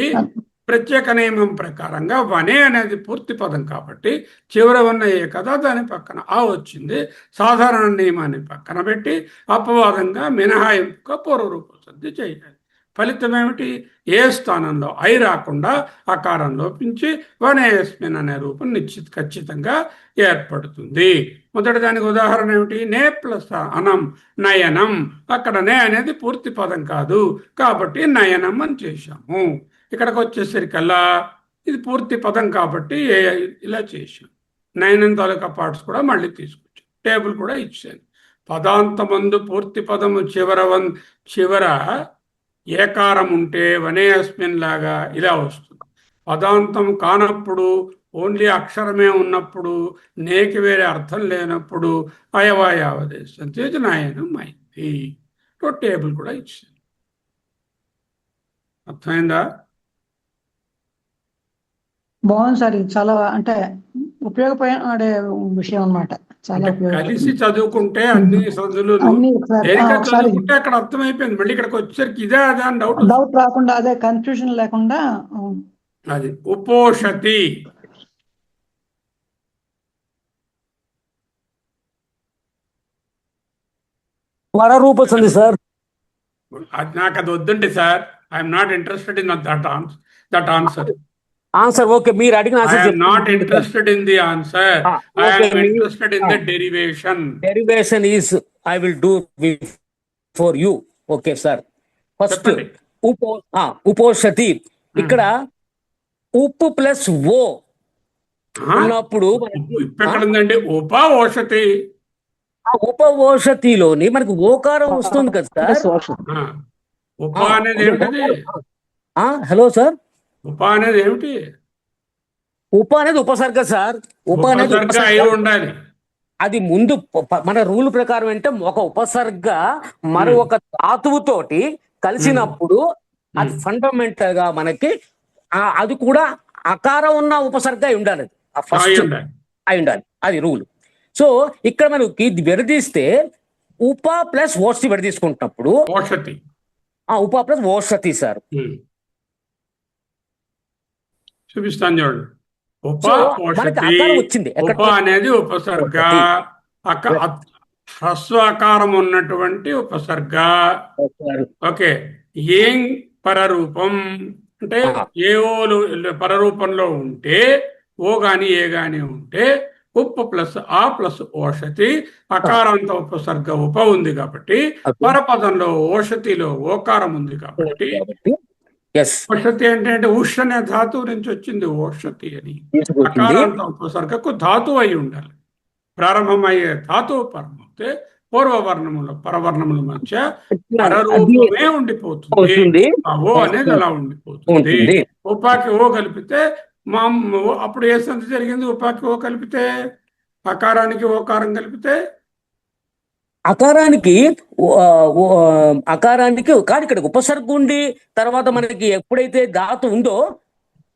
ప్రత్యేక నియమం ప్రకారంగా వనే అనేది పూర్తి పదం కాబట్టి చివర ఉన్న ఏ కదా దాని పక్కన ఆ వచ్చింది. సాధారణ నియమాన్ని పక్కన పెట్టి అపవాదంగా మినహాయింపుగా పూర్వరూప సంధి చేయాలి. ఫలితం ఏమిటి? ఏ స్థానంలో ఐ రాకుండా అకారం లోపించి వనేస్మిన్ అనే రూపం ఖచ్చితంగా ఏర్పడుతుంది. మొదటి దానికి ఉదాహరణ ఏమిటి? నే ప్లస్ అనం నయనం. అక్కడ నే అనేది పూర్తి పదం కాదు కాబట్టి నయనం అని చేశాము. ఇక్కడికి వచ్చేసరికల్లా ఇది పూర్తి పదం కాబట్టి ఇలా చేశాం. నయనం తాలూకా పార్ట్స్ కూడా మళ్ళీ తీసుకొచ్చాను, టేబుల్ కూడా ఇచ్చాను. పదాంతమందు పూర్తి పదము చివర ఏకారం ఉంటే వనేస్మిన్ లాగా ఇలా వస్తుంది. పదాంతం కానప్పుడు ఓన్లీ అక్షరమే ఉన్నప్పుడు, నేకి వేరే అర్థం లేనప్పుడు అయవాయావదేశం నయనం అయింది. టేబుల్ కూడా ఇచ్చాను. అర్థమైందా? బాగుంది సార్. ఇది చాలా అంటే ఉపయోగపడే విషయం అన్నమాట. చాలా కలిసి చదువుకుంటే అన్ని సందులు చదువుకుంటే అక్కడ అర్థమైపోయింది. మళ్ళీ ఇక్కడికి వచ్చేసరికి ఇదే అదే అని డౌట్ రాకుండా, అదే కన్ఫ్యూజన్ లేకుండా. అది ఉపోషతి. పరరూప సంధి సార్. నాకు అది వద్దండి sir. I'm not interested in that answer. Answer okay, మీరు అడిగిన I am not interested in the answer. I am interested in the derivation. Derivation is I will do for you. Okay sir. First ఉపోషతి. ఇక్కడ ఉప్పు plus ఓ ఉన్నప్పుడు ఇక్కడ ఉందండి ఉపఓషతి. ఆ ఉపఓషతిలోని మనకు ఓకారం వస్తుంది కదా సార్. ఉప అనేది ఏమిటి? హలో సార్, ఉప అనేది ఏమిటి? ఉప అనేది ఉపసర్గ సార్. ఉప అనేది ఉండాలి. అది ముందు మన రూల్ ప్రకారం అంటే ఒక ఉపసర్గ మరొక ధాతువుతోటి కలిసినప్పుడు అది ఫండమెంటల్ గా మనకి అది కూడా అకారం ఉన్న ఉపసర్గ అయి ఉండాలి. ఫస్ట్ అయి ఉండాలి, అది రూల్. సో ఇక్కడ మనకి విడదీస్తే ఉప ప్లస్ ఓషతి విడదీసుకుంటున్నప్పుడు ఉప ప్లస్ ఓషతి సార్. చూపిస్తాను చూడండి. వచ్చింది ఉప అనేది ఉపసర్గ, హ్రస్వాకారం ఉన్నటువంటి ఉపసర్గ. ఓకే. ఏం పరరూపం అంటే ఏఓలు పరరూపంలో ఉంటే ఓ గాని ఏ గాని ఉంటే ఉప్పు ప్లస్ ఆ ప్లస్ ఓషతి, అకారాంత ఉపసర్గ ఉప ఉంది కాబట్టి, పరపదంలో ఓషతిలో ఓకారం ఉంది కాబట్టి. ఓషతి అంటే ఉష్ అనే ధాతువు నుంచి వచ్చింది ఓషతి అని. అకారాంత ఉపసర్గకు ధాతువు అయి ఉండాలి. ప్రారంభమయ్యే ధాతువు పరమవుతే పూర్వవర్ణముల పరవర్ణముల మధ్య పరరూపమే ఉండిపోతుంది. ఆ ఓ అనేది అలా ఉండిపోతుంది. ఉపాకి ఓ కలిపితే అప్పుడు ఏ సంధి జరిగింది? ఉపాకి ఓ కలిపితే, అకారానికి ఓకారం కలిపితే అకారానికి కాదు, ఇక్కడ ఉపసర్గ ఉండి తర్వాత మనకి ఎప్పుడైతే ధాతు ఉందో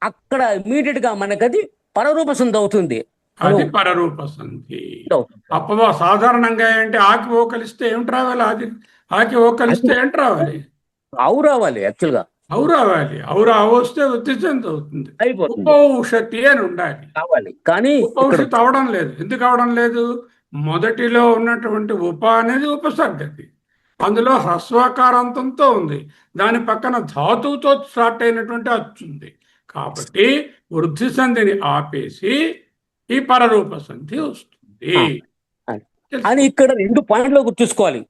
అక్కడ ఇమీడియట్ గా మనకి అది పరరూప సంధి అవుతుంది. అది పరరూప సంధి. సాధారణంగా ఏంటి? ఆకి ఓ కలిస్తే ఏమిటి రావాలి? ఆకి ఓ కలిస్తే ఏంటి రావాలి? అవు రావాలి. యాక్చువల్ గా అవు రావాలి. అవురా వస్తే వృద్ధి చెంది అవుతుంది. ఉపౌషతి అని ఉండాలి. కానీ ఉపౌషతి అవడం లేదు. ఎందుకు అవడం లేదు? మొదటిలో ఉన్నటువంటి ఉప అనేది ఉపసర్గతి, అందులో హ్రస్వాకారాంతంతో ఉంది, దాని పక్కన ధాతువుతో స్టార్ట్ అయినటువంటి అచ్చు ఉంది. కాబట్టి వృద్ధి సంధిని ఆపేసి ఈ పరరూప సంధి వస్తుంది అని ఇక్కడ 2 పాయింట్లు గుర్తుంచుకోవాలి.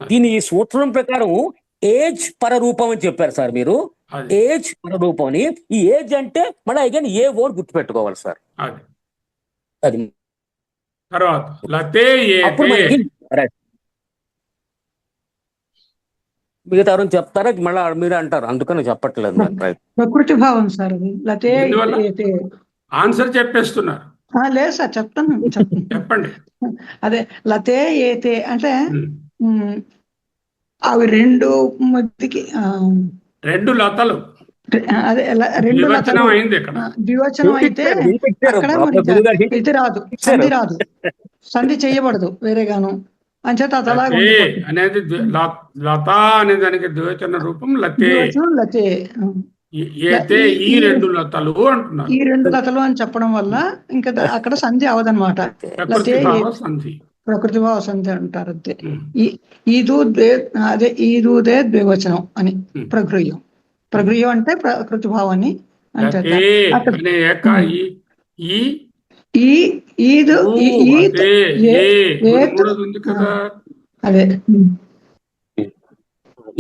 దీని ఈ సూత్రం ప్రకారం ఏజ్ పరరూపం అని చెప్పారు సార్ మీరు. ఏజ్ పరరూపం అని, ఈ ఏజ్ అంటే మళ్ళీ అగైన్ ఏ ఓర్ గుర్తుపెట్టుకోవాలి సార్. అది తర్వాత లతే మిగతా ఎవరైనా చెప్తారా? మళ్ళీ మీరు అంటారు, అందుకని చెప్పట్లేదు. ప్రకృతి భావం సార్ అది. లతే ఆన్సర్ చెప్పేస్తున్నారు. లేదు సార్, చెప్తాను. చెప్పండి. అదే లతే ఏతే అంటే అవి రెండు మధ్యకి 2 లతలు. అదే 2 లతలు ద్వివచనం అయితే అక్కడ ఇది రాదు, సంధి రాదు, సంధి చేయబడదు వేరేగాను. అంచేత అలాగే అనేది లత అనే దానికి ద్వివచన రూపం లతే. లతే ఈ 2 లతలు అంటున్నారు. ఈ 2 లతలు అని చెప్పడం వల్ల ఇంకా అక్కడ సంధి అవదనమాట. లతే ప్రకృతి భావ సంధి అంటారు అంతే. ఉమ్, అదే ఈదుదే ద్వివచనం అని ఉమ్. ప్రగృహ్యం. ప్రగృహ్యం అంటే ప్రకృతి భావాన్ని అంతే. లతే అక్కడ అనే ఈ ఈ ఈదు ఊ ఈత్ అదే ఏ ఏత్ మూడోది ఉంది కదా. అదే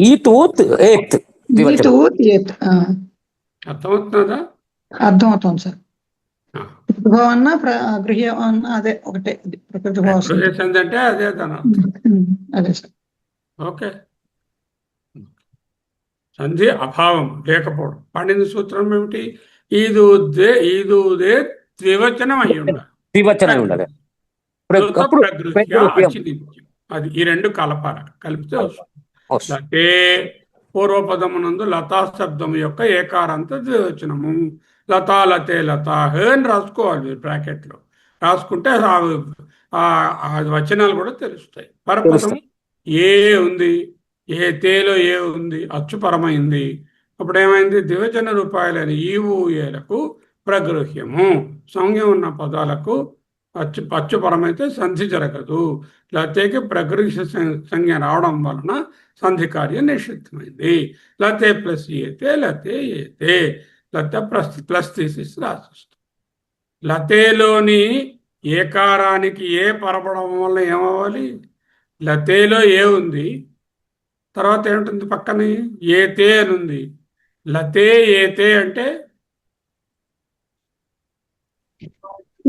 ఈ తూత్ ఏత్ ద్వివచనం. ఈత్ ఏత్ అర్థమవుతున్నదా? అర్థమవుతుంది సార్. ఆ. ప్రకృతి భావం అన్న గృహ్యం అన్న అదే ఒకటే, అది ప్రకృతి భావ సంధి. ప్రకృతి అంటే అదే దాని అర్థం. అదే సార్. ఓకే. సంధి అభావం లేకపోవడం. పాణిని సూత్రం ఏమిటి? ఈదుదే ద్వివచనం అయి ఉండాలి. ద్వివచనం ఉండదు. అప్పుడు ప్రగృహ్య ప్రగృహ్యం అచినిత్యం. అది ఈ రెండు కలపాలి, కలిపితే వస్తుంది. వస్తుంది. లతే పూర్వపదమునందు లతా శబ్దం యొక్క ఏకారాంత ద్వివచనము. లతా లతే లతా హే అని రాసుకోవాలి మీరు బ్రాకెట్లో. రాసుకుంటే ఆ వచనాలు కూడా తెలుస్తాయి. పరపదం ఏ ఉంది, ఏ తేలో ఏ ఉంది, అచ్చుపరమైంది. అప్పుడు ఏమైంది? ద్వివచన రూపాయలైన ఈవు ఏలకు ప్రగృహ్యము. సంజ్ఞ ఉన్న పదాలకు అచ్చుపరమైతే సంధి జరగదు. లతేకి ప్రగృహ్య సంజ్ఞ రావడం వలన సంధి కార్యం నిషిద్ధమైంది. లతే ప్లస్ ఏతే లతే ఏతే. లత ప్లస్ తీసేసి రాసిస్తుంది. లతేలోని ఏకారానికి ఏ పరపడం వల్ల ఏమవ్వాలి? లతేలో ఏ ఉంది, తర్వాత ఏమిటి పక్కనే? ఏతే అని ఉంది. లతే ఏతే అంటే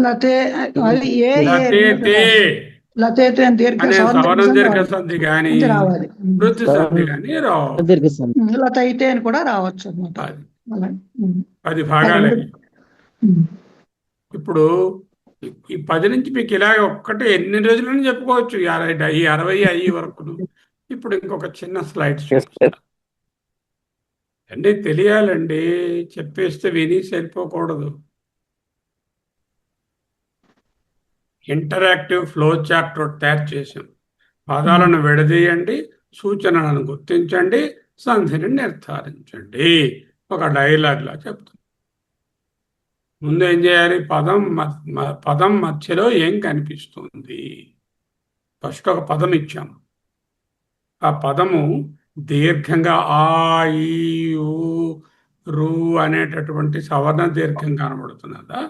లతే అది లతేతే లతేతే అని అనే సవర్ణ దీర్ఘ రావాలి. సంధి కానీ రావాలి. వృద్ధి సంధి కానీ రావాలి. లతైతే అని కూడా రావచ్చు అనమాట. అది భాగాలే. ఇప్పుడు ఈ 10 నుంచి మీకు ఇలాగ ఒక్కటే ఎన్ని రోజులని చెప్పుకోవచ్చు, ఈ 60 అయ్యి వరకు. ఇప్పుడు ఇంకొక చిన్న స్లైడ్ అన్నీ తెలియాలండి, చెప్పేస్తే విని సరిపోకూడదు. ఇంటరాక్టివ్ ఫ్లో చార్ట్ తయారు చేసాం. పదాలను విడదీయండి, సూచనలను గుర్తించండి, సంధిని నిర్ధారించండి. ఒక డైలాగ్లా చెప్తాం. ముందు ఏం చేయాలి? పదం మధ్యలో ఏం కనిపిస్తుంది? ఫస్ట్ ఒక పదం ఇచ్చాము. ఆ పదము దీర్ఘంగా ఆ ఈ ఊ రు అనేటటువంటి సవర్ణ దీర్ఘం కనబడుతున్నదా,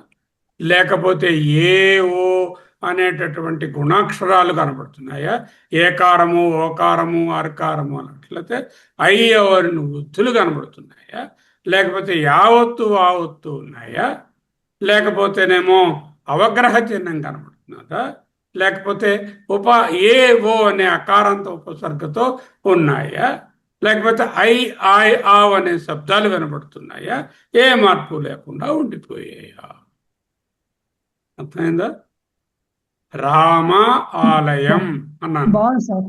లేకపోతే ఏ ఓ అనేటటువంటి గుణాక్షరాలు కనబడుతున్నాయా? ఏకారము, ఓకారము, అర్కారము అన్నట్లయితే ఐ ఎవరిని ఒత్తులు కనబడుతున్నాయా, లేకపోతే యావత్తు వావత్తు ఉన్నాయా, లేకపోతేనేమో అవగ్రహ చిహ్నం కనబడుతున్నదా, లేకపోతే ఏ ఓ అనే అకారాంత ఉపసర్గతో ఉన్నాయా, లేకపోతే ఐ ఆయ్ ఆవ్ అనే శబ్దాలు వినబడుతున్నాయా, ఏ మార్పు లేకుండా ఉండిపోయాయా? అర్థమైందా? రామ ఆలయం అన్నాను. బాగుంది సార్.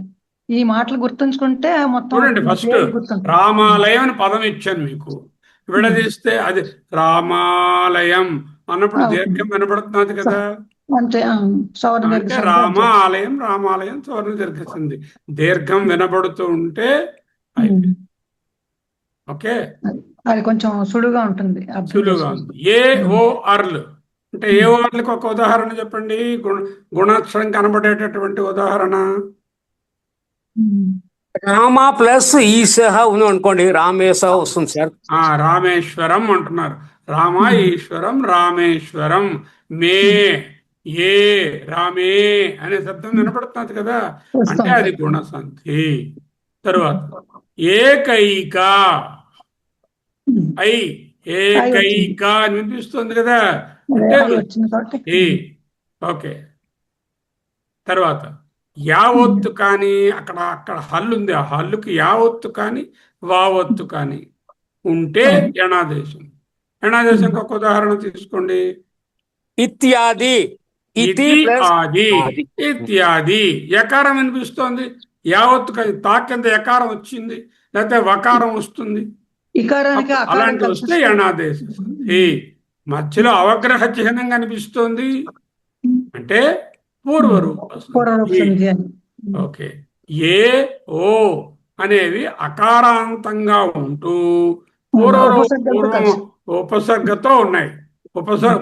ఈ మాటలు గుర్తుంచుకుంటే మొత్తం చూడండి, ఫస్ట్ రామాలయం అని పదం ఇచ్చాను మీకు. విడదీస్తే అది రామాలయం అన్నప్పుడు దీర్ఘం వినబడుతున్నది కదా. అంటే సవర్ణ అంటే రామ ఆలయం, రామాలయం సవర్ణ దీర్ఘించింది. దీర్ఘం వినబడుతూ ఉంటే అయిపోయింది. ఓకే, అది కొంచెం సులువుగా ఉంటుంది. సులువుగా ఉంది. ఏ ఓ అర్లు అంటే ఏ ఓ అర్లకు ఒక ఉదాహరణ చెప్పండి. గుణాక్షరం కనబడేటటువంటి ఉదాహరణ. రామ ప్లస్ ఈశః ఉంది అనుకోండి, రామేశ వస్తుంది సార్. రామేశ్వరం అంటున్నారు. రామ ఈశ్వరం, రామేశ్వరం. మే ఏ రామే అనే శబ్దం వినపడుతున్నది కదా, అంటే అది గుణసంధి. తరువాత ఏకైక, ఏకైక అని వినిపిస్తుంది కదా, అంటే ఓకే. తర్వాత యావత్తు కానీ, అక్కడ హల్లు ఉంది, ఆ హల్లుకి యావత్తు కానీ వావత్తు కానీ ఉంటే యణాదేశం. యణాదేశం ఒక ఉదాహరణ తీసుకోండి. ఇత్యాది, ఇత్యాది. యకారం వినిపిస్తోంది, యావత్తు కానీ తా కింద యకారం వచ్చింది, లేకపోతే వకారం వస్తుంది, అలాంటి వస్తే యణాదేశ సంధి. మధ్యలో అవగ్రహ చిహ్నం కనిపిస్తోంది అంటే పూర్వరూప సంధి. ఓకే. ఏ ఓ అనేవి అకారాంతంగా ఉంటూ పూర్వ ఉపసర్గతో ఉన్నాయి.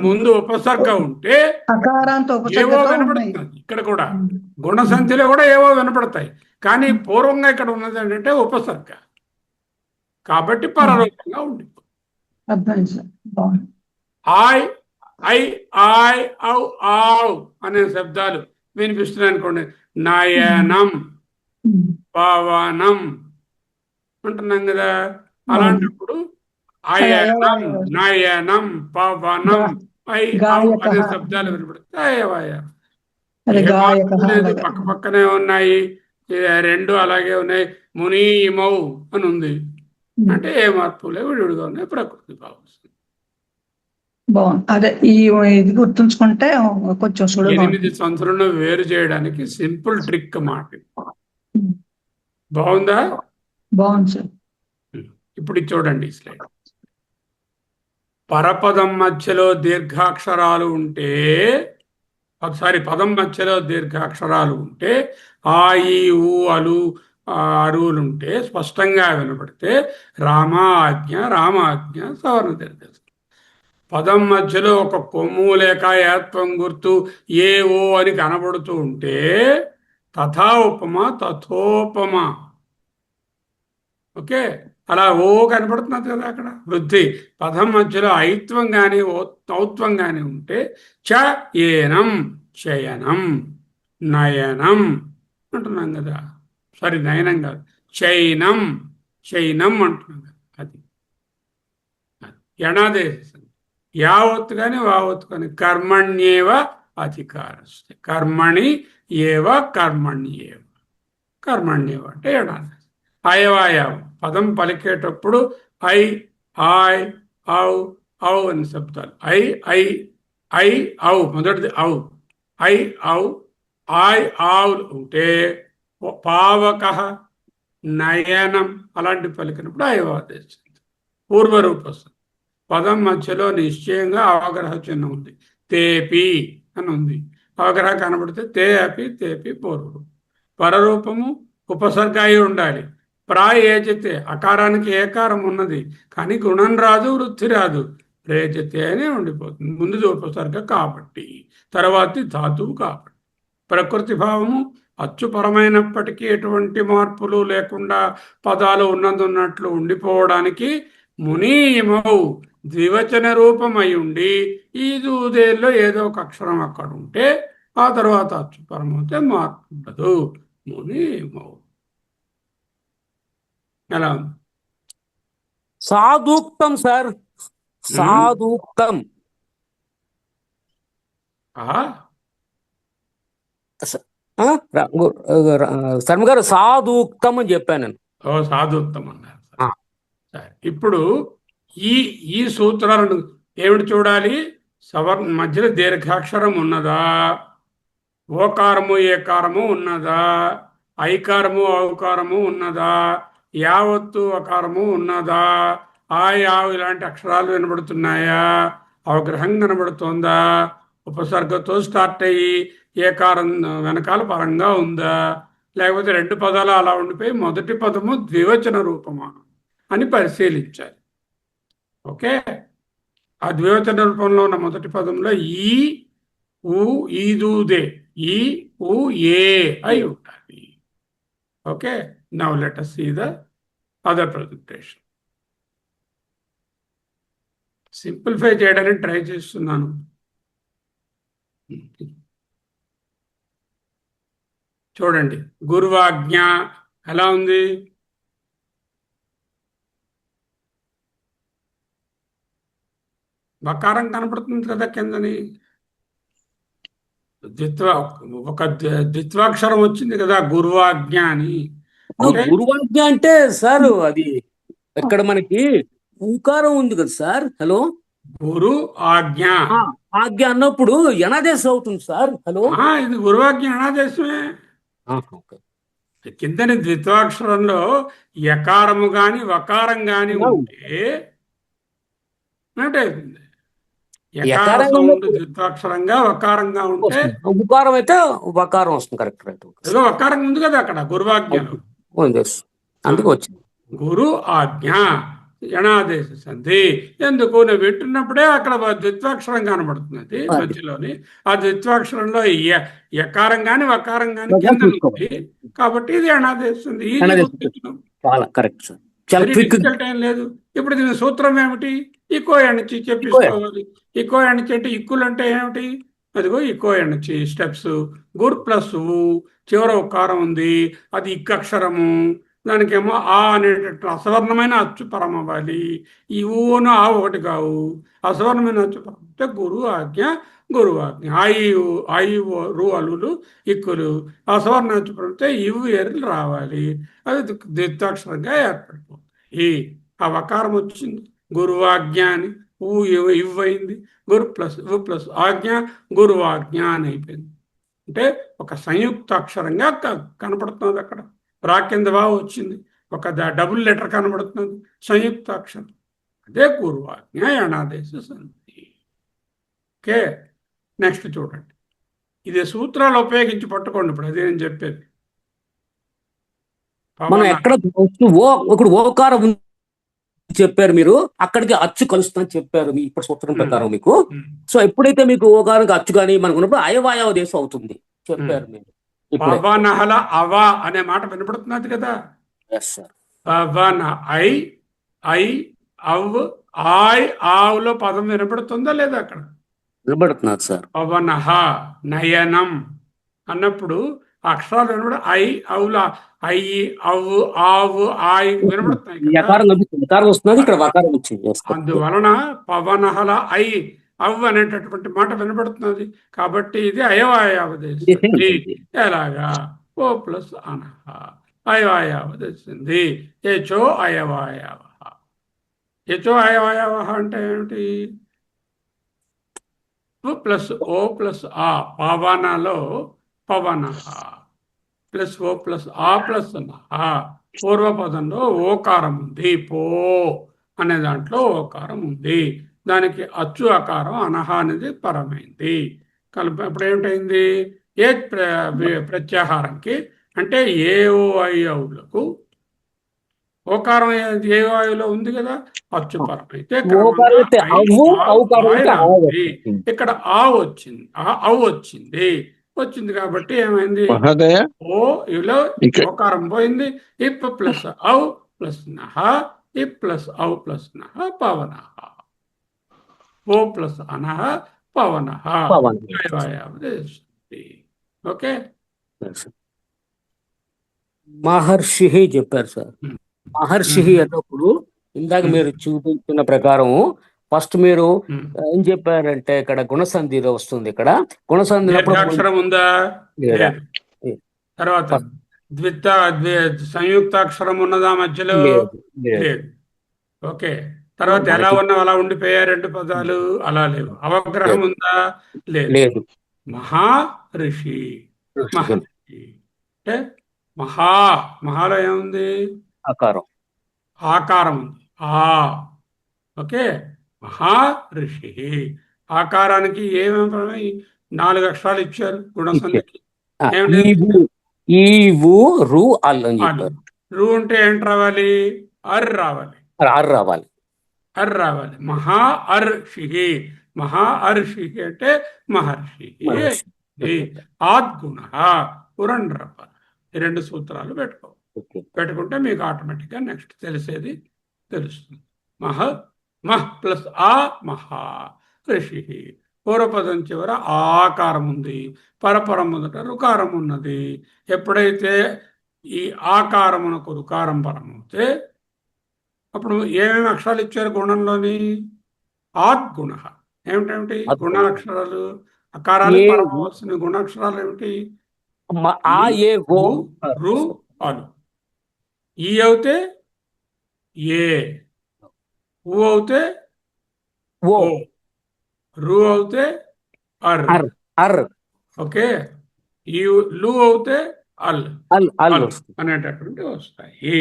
ముందు ఉపసర్గ ఉంటే అకారాంత ఏవో ఉపసర్గతో ఉన్నాయి. వినపడుతుంది. ఇక్కడ కూడా గుణసంధిలో కూడా ఏవో వినపడతాయి, కానీ పూర్వంగా ఇక్కడ ఉన్నది ఏంటంటే ఉపసర్గ, కాబట్టి పరరూపంగా ఉండిపోతుంది. అర్థమైంది సార్. బాగుంది. ఆయ్, ఐ, ఆయ్, ఔ, ఆవ్ అనే శబ్దాలు వినిపిస్తున్నాయి అనుకోండి. నయనం, పవనం అంటున్నాం కదా. అలాంటప్పుడు అయనం, నయనం, పవనం, ఐ, ఔ అనే శబ్దాలు వినపడతాయి. అదే గాయక లేదు, పక్క పక్కనే ఉన్నాయి, రెండు అలాగే ఉన్నాయి. మునీమౌ అని ఉంది అంటే ఏ మార్పు లేవు, విడివిడిగా ఉన్నాయి, ప్రకృతి భావం. బాగుంది. అదే ఇది గుర్తుంచుకుంటే కొంచెం సులువుగా 8 సంవత్సరాలను వేరు చేయడానికి సింపుల్ ట్రిక్ మాట. బాగుందా? బాగుంది సార్. ఇప్పుడు ఇది చూడండి స్లైడ్. పరపదం మధ్యలో దీర్ఘాక్షరాలు ఉంటే, ఒకసారి పదం మధ్యలో దీర్ఘాక్షరాలు ఉంటే, ఆ, ఈ, ఊ, అలు, అరువులు ఉంటే స్పష్టంగా వినపడితే రామాజ్ఞ, రామాజ్ఞ సవర్ణ దీర్ఘ. పదం మధ్యలో ఒక కొమ్ము లేక ఏత్వం గుర్తు ఏ, ఓ అని కనబడుతూ ఉంటే తథా ఉపమ, తథోపమ. ఓకే, అలా ఓ కనపడుతున్నది కదా అక్కడ. వృద్ధి పదం మధ్యలో ఐత్వం కానీ ఔత్వం కానీ ఉంటే చ, ఏనం, శయనం, నయనం అంటున్నాం కదా. సారీ, నయనం కాదు, శయనం, శయనం అంటున్నాం కదా. అది యణాదేశం. యావత్తు కానీ వావత్తు కానీ కర్మణ్యేవ అధికారస్తే. కర్మణి ఏవ, కర్మణ్యేవ. కర్మణ్యేవ అంటే యణాదేశం. అయవాయావం పదం పలికేటప్పుడు ఐ, ఆయ్, ఔ, ఔ అని శబ్దాలు. ఐ, ఐ, ఐ, ఔ, మొదటిది ఔ, ఐ, ఔ, ఆయ్, ఆవు ఉంటే పావక, నయనం అలాంటి పలికినప్పుడు అయవాదేశం. పూర్వరూప పదం మధ్యలో నిశ్చయంగా అవగ్రహ చిహ్నం ఉంది. తేపి అని ఉంది, అవగ్రహ కనబడితే తే, అపి, తేపి పూర్వరూపం. పరరూపము ఉపసర్గ అయి ఉండాలి. ప్రాయేజతే అకారానికి ఏకారం ఉన్నది, కానీ గుణం రాదు, వృద్ధి రాదు, రేజతే అనే ఉండిపోతుంది. ముందుది ఉపసర్గ కాబట్టి, తర్వాతి ధాతువు కాబట్టి. ప్రకృతి భావము అచ్చుపరమైనప్పటికీ ఎటువంటి మార్పులు లేకుండా పదాలు ఉన్నదున్నట్లు ఉండిపోవడానికి మునీమౌ ద్వివచన రూపమై ఉండి ఈ దూదేల్లో ఏదో ఒక అక్షరం అక్కడ ఉంటే ఆ తర్వాత అచ్చుపరమైతే మార్పు ఉండదు. మునీమౌ. ఎలా ఉంది? సాధూక్తం సార్, సాధూక్తం. శర్మ గారు సాధూక్తం అని చెప్పాను నేను. ఓ, సాధుత్వం అన్నారు. సరే, ఇప్పుడు ఈ సూత్రాలను ఏమిటి చూడాలి? సవర్ణ మధ్యలో దీర్ఘాక్షరం ఉన్నదా, ఓకారము ఏకారము ఉన్నదా, ఐకారము ఔకారము ఉన్నదా, యావత్తు అకారము ఉన్నదా, ఆ, యావు ఇలాంటి అక్షరాలు వినబడుతున్నాయా, అవగ్రహం కనబడుతోందా, ఉపసర్గతో స్టార్ట్ అయ్యి ఏకారం వెనకాల పరంగా ఉందా, లేకపోతే రెండు పదాలు అలా ఉండిపోయి మొదటి పదము ద్వివచన రూపమా అని పరిశీలించాలి. ఓకే, ఆ ద్వివచన రూపంలో ఉన్న మొదటి పదంలో ఈ, ఊ, ఈదూదే, ఈ, ఊ, ఏ అయి ఉండాలి. Okay, now let us see the other presentation. Simplify చేయడానికి ట్రై చేస్తున్నాను. చూడండి, గురువాజ్ఞ ఎలా ఉంది? బకారం కనపడుతుంది కదా కిందని. ఒక ద్విత్వాక్షరం వచ్చింది కదా, గురువాజ్ఞ అని. గురువాజ్ఞ అంటే సార్ అది ఇక్కడ మనకి ఊకారం ఉంది కదా సార్. హలో, గురు ఆజ్ఞ, ఆజ్ఞ అన్నప్పుడు యనాదేశం అవుతుంది సార్. హలో, ఇది గురువాజ్ఞ యనాదేశమే. కిందని ద్విత్వాక్షరంలో యకారము గాని వకారం గాని ఉంటే ఏమిటవుతుంది? యకారం ద్విత్వాక్షరంగా వకారంగా ఉంటే ఉకారం అయితే వకారం వస్తుంది. కరెక్ట్. ఏదో వకారం ఉంది కదా అక్కడ గురువాజ్ఞలో. అందుకు వచ్చింది గురు ఆజ్ఞ యణాదేశ సంధి. ఎందుకు? నువ్వు వింటున్నప్పుడే అక్కడ ద్విత్వాక్షరం కనబడుతున్నది మధ్యలోని. ఆ ద్విత్వాక్షరంలో యకారం కానీ వకారం కానీ కింద ఉంది. కాబట్టి ఇది యణాదేశ సంధి. ఈజీ గుర్తించడం. Correct sir. చాలా వెరీ క్విక్. డిఫికల్ట్ ఏం లేదు. ఇప్పుడు దీని సూత్రం ఏమిటి? ఇకో ఎణచి చెప్పిసుకోవాలి. ఇకో ఎణచి అంటే ఇక్కులు అంటే ఏమిటి? అదిగో ఇకో ఎణచి స్టెప్స్. గుర్ ప్లస్ ఊ, చివర ఉకారం ఉంది, అది ఇక్ అక్షరము. దానికేమో ఆ అనేటట్టు అసవర్ణమైన అచ్చు పరం అవ్వాలి. ఈ ఊను ఆ ఒకటి కావు, అసవర్ణమైన అచ్చు పరం అంటే గురు ఆజ్ఞ, గురువు ఆజ్ఞ. ఆయి రు అలులు ఇక్కులు. అసవర్ణ అచ్చు పరం అంటే ఇవు ఎర్రలు రావాలి. అది ద్విత్వాక్షరంగా ఏర్పడిపోతాయి. ఆ వకారం వచ్చింది, గురువాజ్ఞ అని. ఊ ఇవ్వైంది, గురు ప్లస్ ఉ ప్లస్ ఆజ్ఞ, గురువాజ్ఞ అని అయిపోయింది. అంటే ఒక సంయుక్త అక్షరంగా కనపడుతున్నది. అక్కడ రా కింద వా వచ్చింది, ఒక డబుల్ లెటర్ కనబడుతున్నది, సంయుక్త అక్షరం. అదే గురువాజ్ఞ యణాదేశ సంధి. ఓకే, నెక్స్ట్ చూడండి. ఇది సూత్రాలు ఉపయోగించి పట్టుకోండి. ఇప్పుడు అదే నేను చెప్పేది. మనం ఎక్కడ ఇప్పుడు ఓకారం చెప్పారు మీరు, అక్కడికి అచ్చు కలుస్తుందని చెప్పారు మీ ఇప్పుడు సూత్రం ప్రకారం మీకు. సో ఎప్పుడైతే మీకు ఓకారానికి అచ్చు కానీ మనకు ఉన్నప్పుడు అయవాయవ దేశం అవుతుంది చెప్పారు మీరు. పవనహల అవ అనే మాట వినపడుతున్నది కదా. పవన ఐ ఐ అవ్ ఆయ్ ఆవులో పదం వినపడుతుందా లేదా? అక్కడ వినపడుతున్నారు సార్. పవనహ నయనం అన్నప్పుడు అక్షరాలు వినపడు. ఐ అవుల ఐ అవ్వు ఆవు ఆయ్ వినపడుతున్నాయి వస్తున్నది, ఇక్కడ వకారం వచ్చింది. అందువలన పవనహల ఐ అవ్వ అనేటటువంటి మాట వినపడుతున్నది. కాబట్టి ఇది అయవాయావదేశింది. ఎలాగా? ఓ ప్లస్ అనహ అయవాయావదేశింది. యచో అయవాయావ. యచో అయవాయావ అంటే ఏమిటి? ప్లస్ ఓ ప్లస్ ఆ. పవనలో పవన ప్లస్ ఓ ప్లస్ ఆ ప్లస్ నహ. పూర్వపదంలో ఓకారం ఉంది. పో అనే దాంట్లో ఓకారం ఉంది. దానికి అచ్చు ఆకారం అనహ అనేది పరమైంది. ఇప్పుడు ఏమిటైంది? ఏ ప్రత్యాహారంకి అంటే ఏఓఐలకు ఓకారం ఏఓఐలో ఉంది కదా, అచ్చు పరమైతే ఇక్కడ ఆ వచ్చింది, అవు వచ్చింది. వచ్చింది కాబట్టి ఏమైంది? ఓ ఇలో ఓకారం పోయింది. ఇప్ ప్లస్ ఔ ప్లస్ నహ, ఇప్ ప్లస్ ఔ ప్లస్ నహ పవనః. ఓ ప్లస్ అనహ పవనః. ఓకే, మహర్షి చెప్పారు సార్. మహర్షి అన్నప్పుడు ఇందాక మీరు చూపించిన ప్రకారం ఫస్ట్ మీరు ఏం చెప్పారంటే ఇక్కడ గుణసంధిలో వస్తుంది. ఇక్కడ గుణసంధి అక్షరం ఉందా? తర్వాత సంయుక్తాక్షరం ఉన్నదా మధ్యలో? లేదు. ఓకే, తర్వాత ఎలా ఉన్నావు అలా ఉండిపోయా రెండు పదాలు, అలా లేవు. అవగ్రహం ఉందా? లేదు. మహర్షి మహర్షి అంటే మహాలో ఏముంది? ఆకారం ఉంది. ఓకే, మహర్షి. ఆకారానికి ఏమేమి 4 అక్షరాలు ఇచ్చారు గుణసంధికి. రు అంటే ఏంటి రావాలి? అర్ రావాలి. అర్ రావాలి. మహా అర్షి. మహా అర్షి అంటే మహర్షి. ఆద్గుణ పురండ్రప. ఈ 2 సూత్రాలు పెట్టుకుంటే మీకు ఆటోమేటిక్గా నెక్స్ట్ తెలిసేది తెలుస్తుంది. మహ్ ప్లస్ ఆ మహా ఋషి. పూర్వపదం చివర ఆకారం ఉంది, పరపరం మొదట రుకారం ఉన్నది. ఎప్పుడైతే ఈ ఆకారమునకు రుకారం పరం అవుతే అప్పుడు ఏమేమి అక్షరాలు ఇచ్చారు గుణంలోని? ఆద్గుణ. ఏమిటేమిటి గుణాక్షరాలు? అకారాలు పరమవలసిన గుణాక్షరాలు ఏమిటి? రు అలు. ఈ అవుతే ఏ, ఊ అవుతే ఓ, రు అవుతే అర్. ఓకే, ఈ లు అవుతే అల్ అనేటటువంటి వస్తాయి.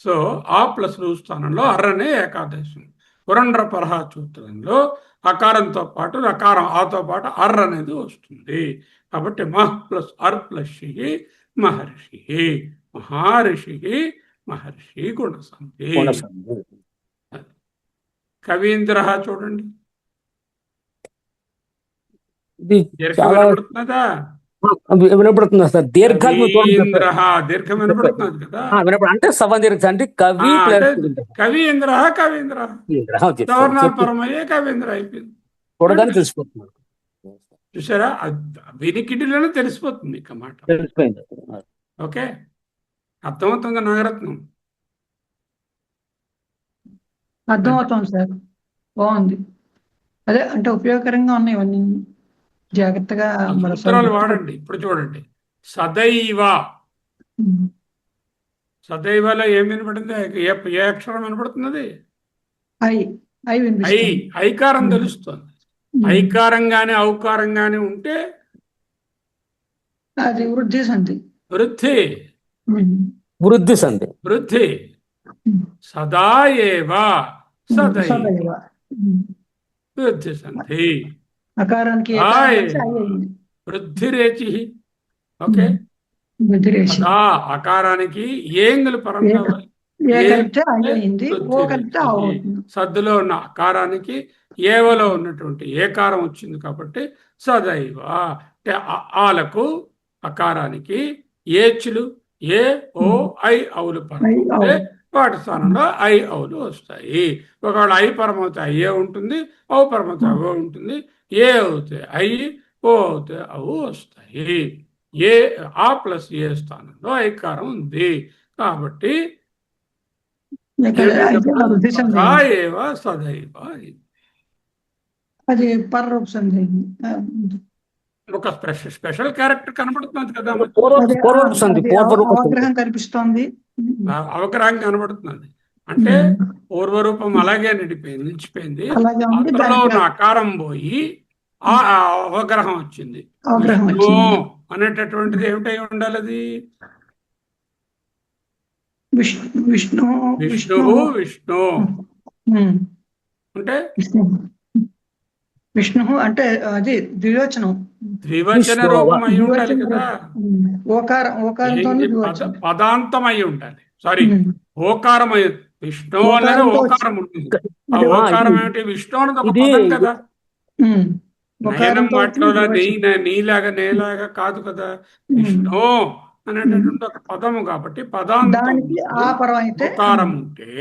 సో ఆ ప్లస్ రు స్థానంలో అర్ అనే ఏకాదేశం. పురండ్ర పరహ సూత్రంలో అకారంతో పాటు రకారం ఆతో పాటు అర్ అనేది వస్తుంది. కాబట్టి మహ్ ప్లస్ అర్ ప్లస్ షి మహర్షి. మహర్షి మహర్షి గుణసంధి. కవీంద్ర చూడండి, ఇది దీర్ఘం చాలా వినపడుతున్నదా? వినపడుతుందా సార్? దీర్ఘాలు మీరు చూడండి కవీంద్ర సార్. దీర్ఘం వినపడుతున్నది కదా. అంటే సవదీర్ఘ అంటే కవి అంటే ప్లస్ కవీంద్ర కవీంద్ర సవర్ణాలు పరమయ్యే కవీంద్ర అయిపోయింది. చూడగానే తెలిసిపోతున్నారు. చూసారా, వినికిడిలోనే తెలిసిపోతుంది ఇక మాట. తెలిసిపోయింది. ఓకే, అర్థమవుతుందా నాగరత్నం? అర్థమవుతుంది సార్, బాగుంది. అదే అంటే ఉపయోగకరంగా ఉన్నాయి ఇవన్నీ, జాగ్రత్తగా మన సూత్రాలు వాడండి. ఇప్పుడు చూడండి, సదైవ, ఉమ్. సదైవలో ఏం వినపడింది? ఏ అక్షరం వినపడుతున్నది? ఐ ఐ ఐ, వినిపిస్తుంది. ఐకారం తెలుస్తుంది. ఐకారంగానే ఔకారంగానే ఉంటే అది వృద్ధి సంధి. వృద్ధి, ఉమ్. వృద్ధి సంధి. వృద్ధి. ఉమ్. సదా ఏవ సదైవ సదైవ. ఉమ్. వృద్ధి సంధి. అకారానికి ఆయ్. ఏకారం కలిసి ఐ అయింది. వృద్ధిరేచి. ఓకే, వృద్ధిరేచి. సదా అకారానికి ఏంగులు పరం కావాలి. ఏ కలిపితే ఐ అయింది, ఓ కలిపితే ఆ వృద్ధిరేచి. అవుతుంది. సద్దులో ఉన్న అకారానికి ఏవలో ఉన్నటువంటి ఏకారం వచ్చింది కాబట్టి సదైవ. అంటే ఆలకు అకారానికి ఏచులు ఏ ఓ ఐ అవులు పరం ఐ ఉంటే అవులు. వాటి స్థానంలో ఐ అవులు వస్తాయి. ఒకవేళ ఐ పరమవుతే ఐ ఉంటుంది, ఔ పరమవుతే ఔ ఉంటుంది, ఏ అవుతే ఐ, ఓ అవుతే అవు వస్తాయి. ఏ ఆ ప్లస్ ఏ స్థానంలో ఐకారం ఉంది కాబట్టి ఇక్కడ అయితే ఆ వృద్ధి సంధి సదా అయింది. ఏవ సదైవ అయింది. అది పరరూప సంధి అయింది. ఒక స్పెషల్ క్యారెక్టర్ కనబడుతున్నది కదా, అదే పూర్వరూప సంధి. అది పూర్వరూప సంధి. అవగ్రహం కనిపిస్తోంది. అవగ్రహం కనబడుతున్నది. అంటే పూర్వరూపం అలాగే నిలిచిపోయింది. అలాగే ఉంది, అందులో దానికి ఉన్న అకారం పోయి ఆ అవగ్రహం వచ్చింది. అవగ్రహం విష్ణు వచ్చింది. అనేటటువంటిది ఏమిటై ఉండాలి? అది విష్ణు విష్ణు విష్ణు విష్ణు ఉమ్. అంటే విష్ణు విష్ణు అంటే అది ద్వివచనం. ద్వివచన రూపం అయి ఉండాలి కదా. ఓకారంతో పదాంతం అయి ఉండాలి. సారీ, ఓకారం అయి. విష్ణు అనేది ఓకారంతో ఓకారం ఉంటుంది. ఆ అంటే ఓకారం ఏమిటి? విష్ణు అనేది ఒక ఇది పదం కదా. నయనం ఓకారంతో మాటలో నీలాగా నేలాగా కాదు కదా. విష్ణు అనేటటువంటి ఒక పదము కాబట్టి పదాంతం దానికి ఆ పరం అయితే ఓకారం ఉంటే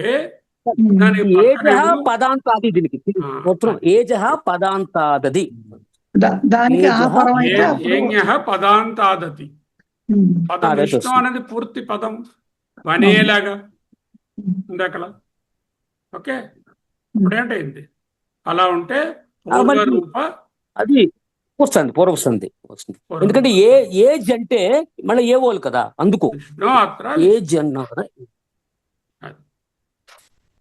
దానికి ఏజ పక్కనేమో పదాంతాది. దీనికి మొత్తం ఏజ పదాంతాదది. దానికి ఆ పరం అయితే ఏజ్ఞ పదాంతాదతి. పదం విష్ణు అనేది పూర్తి పదం, వనేలాగా ఉంది అక్కడ. ఓకే, ఇప్పుడేంటైంది? అలా ఉంటే పూర్వరూప అది వస్తుంది, పూర్వ వస్తుంది. ఎందుకంటే ఏజ్ అంటే మళ్ళీ ఏ ఓలు కదా, అందుకు విష్ణు అత్ర ఏజ్ అన్నా కదా.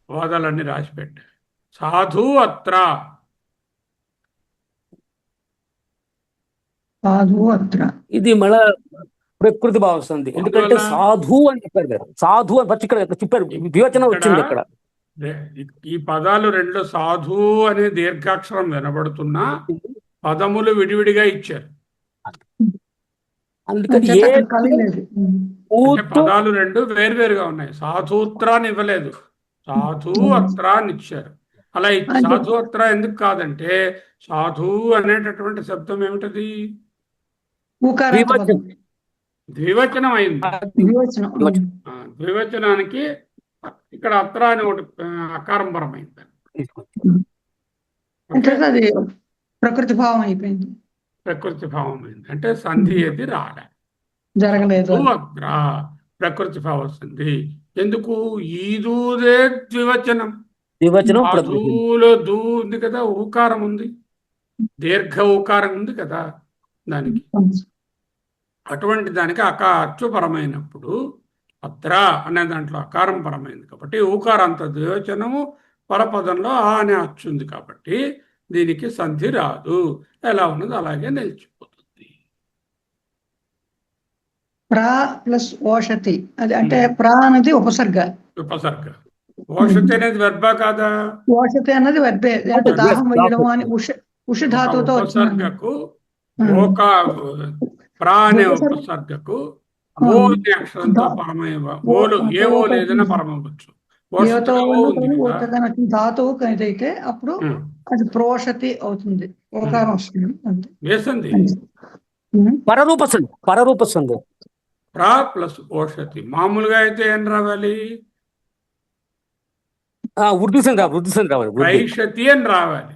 వాదాలన్నీ రాసిపెట్ట. సాధు అత్ర, సాధు అత్ర. ఇది మళ్ళా ప్రకృతి భావం వస్తుంది. ఎందుకంటే సాధు అని చెప్పారు కదా, సాధు అని ఫస్ట్ ఇక్కడ చెప్పారు, వివచనం వచ్చింది అక్కడ. ఈ పదాలు రెండు సాధు అనే దీర్ఘాక్షరం వినబడుతున్నా పదములు విడివిడిగా ఇచ్చారు. అందుకని పదాలు రెండు వేరువేరుగా ఉన్నాయి. సాధూత్రాన్ని ఇవ్వలేదు, సాధు అత్రాన్ని ఇచ్చారు. అలా సాధు అత్ర ఎందుకు కాదంటే సాధు అనేటటువంటి శబ్దం ఏమిటది? ద్వివచనం అయింది. ద్వివచనానికి ఇక్కడ అత్ర అని ఒకటి అకారం పరమైంది. అది ప్రకృతి భావం అయిపోయింది. ప్రకృతి భావం అయింది అంటే సంధి ఏది రాలే, జరగలేదు. అత్ర ప్రకృతి భావం వస్తుంది. ఎందుకు? ఈదూదే ద్వివచనం. దూలో దూ ఉంది కదా, ఊకారం ఉంది, దీర్ఘ ఊకారం ఉంది కదా దానికి. అటువంటి దానికి అచ్చుపరమైనప్పుడు అత్ర అనే దాంట్లో అకారం పరమైంది కాబట్టి ఊకారాంత ద్వివచనము, పరపదంలో ఆ అనే అచ్చు ఉంది కాబట్టి దీనికి సంధి రాదు. ఎలా ఉన్నది అలాగే నిలిచిపోతుంది. ప్రా ప్లస్ ఓషతి, అది అంటే ప్రా అనేది ఉపసర్గ. ఓషతి అనేది వెర్బా కాదా? ఓషతి అన్నది వెర్బే, అంటే దాహం వేయడం అని ఉష ధాతువుతో ఉపసర్గకు ప్రా అనే ఉపసర్గకు ఓ అనే అక్షరంతో పరమయ్య ఓలు ఏ ఓలు ఏదైనా పరమవచ్చు. ఏతో ఓషతిలో ఓ ఉంది కానీ కదా. ఓతగాని వచ్చిన ధాతువు ఏదైతే అప్పుడు ఉమ్, అది ప్రోషతి అవుతుంది, ఓకారం వస్తుంది అంతే. వేసింది ఉమ్. పరరూప సంధి, పరరూప సంధి. ప్రా ప్లస్ ఓషతి. మామూలుగా అయితే ఏం రావాలి? వృద్ధి సంధి, వృద్ధి సంధి రావాలి, వృద్ధి. ప్రైషతి అని రావాలి.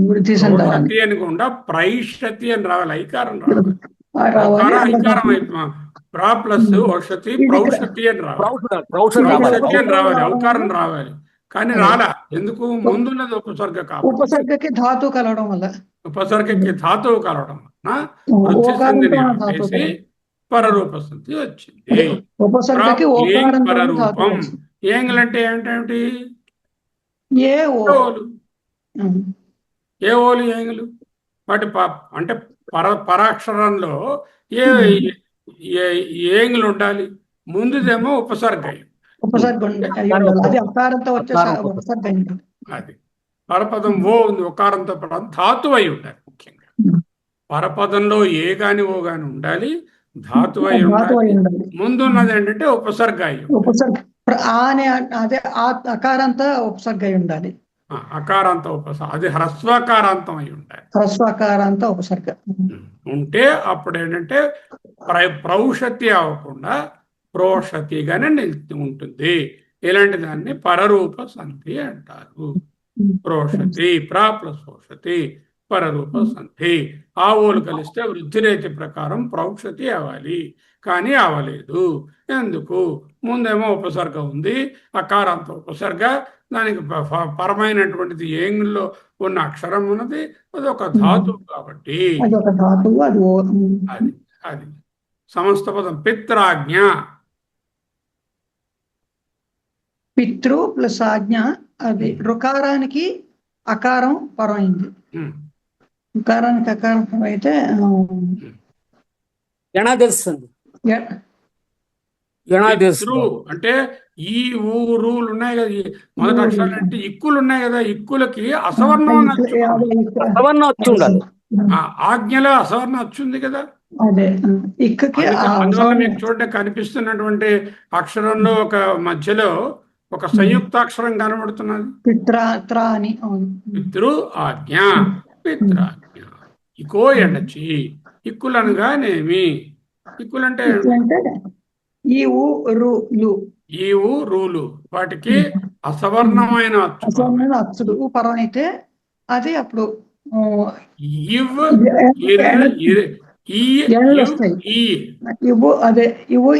వృద్ధి సంధానం ఓషతి అని కూడా ప్రైషతి అని రావాలి, ఐకారం రావాలి. రావాలి. ఐకారం అయితే ప్రా ప్లస్ ఓషతి ప్రౌషతి అని రావాలి. ప్రౌఢ రావాలి. ప్రౌషతి అని రావాలి, ఔకారం రావాలి. కానీ రాలా. ఎందుకు? ముందున్నది ఉపసర్గ కాబట్టి. ఉపసర్గకి ధాతు కలవడం వల్ల, ఉపసర్గకి ధాతువు కలవడం వలన వృద్ధి ఓకారంతో సంధిని ధాతువు ఆపేసి కలవడం. పరరూప సంధి వచ్చింది. ఉపసర్గకి ఓకారంతో ధాతువు పరరూపం. వచ్చింది. ఏంగలంటే ఏమిటేమిటి? ఏ ఓ ఓలు. ఏ ఓలు ఏంగులు? వాటి అంటే పరాక్షరంలో ఏ ఏంగులు ఉండాలి? ముందుదేమో ఉపసర్గ. ఉపసర్గ అయి ఉండాలి. అది అకారంతో వచ్చే ఉపసర్గ అయి ఉండాలి. అది పరపదం ఓ ఉంది, ఒకారంతో పదం ధాతువు అయి ఉండాలి. ముఖ్యంగా పరపదంలో ఏ గాని ఓ గాని ఉండాలి, ధాతువు అయి ధాతువు అయి ఉండాలి. ఉండాలి. ముందున్నది ఏంటంటే ఉపసర్గ అయి ఉండాలి. ఉపసర్గ అనే అదే అకారంతో ఉపసర్గ అయి ఉండాలి. అకారాంత అది హ్రస్వకారాంతం అయి ఉండాలి. హ్రస్వకారాంత ఉపసర్గ ఉంటే అప్పుడు ఏంటంటే ప్రౌషతి అవ్వకుండా ప్రోషతిగానే నిలిచి ఉంటుంది. ఇలాంటి దాన్ని పరరూప సంధి అంటారు. ప్రోషతి, ప్రా ప్లస్ ఓషతి, పరరూప సంధి. ఆ ఓలు కలిస్తే వృద్ధిరేతి ప్రకారం ప్రౌషతి అవ్వాలి, కానీ అవలేదు. ఎందుకు? ముందేమో ఉపసర్గ ఉంది, అకారాంత ఉపసర్గ. దానికి పరమైనటువంటిది ఏంగుల్లో ఉన్న అక్షరం ఉన్నది, అది ఒక ధాతువు కాబట్టి అది ఒక ధాతువు. అది అది సమస్త పదం. పిత్రాజ్ఞ, పితృ ప్లస్ ఆజ్ఞ, అది రుకారానికి అకారం పరమైంది. రుకారానికి అకారం పరం అయితే యణాదేశ సంధి. యణాదేశ పితృ అంటే ఈ ఊరులు ఉన్నాయి కదా, మొదటి అక్షరాలు అంటే ఇక్కులు ఉన్నాయి కదా, ఇక్కులకి అసవర్ణం అని అచ్చు. అసవర్ణం వచ్చి ఉండాలి. ఆజ్ఞలో అసవర్ణం వచ్చింది కదా. అదే ఇక్కకి అందువల్ల మీకు చూడండి, కనిపిస్తున్నటువంటి అక్షరంలో ఒక మధ్యలో ఒక సంయుక్తాక్షరం కనబడుతున్నది, పిత్ర అని. పితృ ఆజ్ఞ, పిత్రాజ్ఞ. ఇకో ఎడచి. ఇక్కులనగానేమి? ఇక్కులంటే అంటే ఈ ఊరు ఈ ఊరులు, వాటికి అసవర్ణమైన అచ్చు. అసవర్ణమైన అచ్చుడు పరం అయితే అది అప్పుడు ఇవ్, ఇవ్వు అదే ఇవ్వు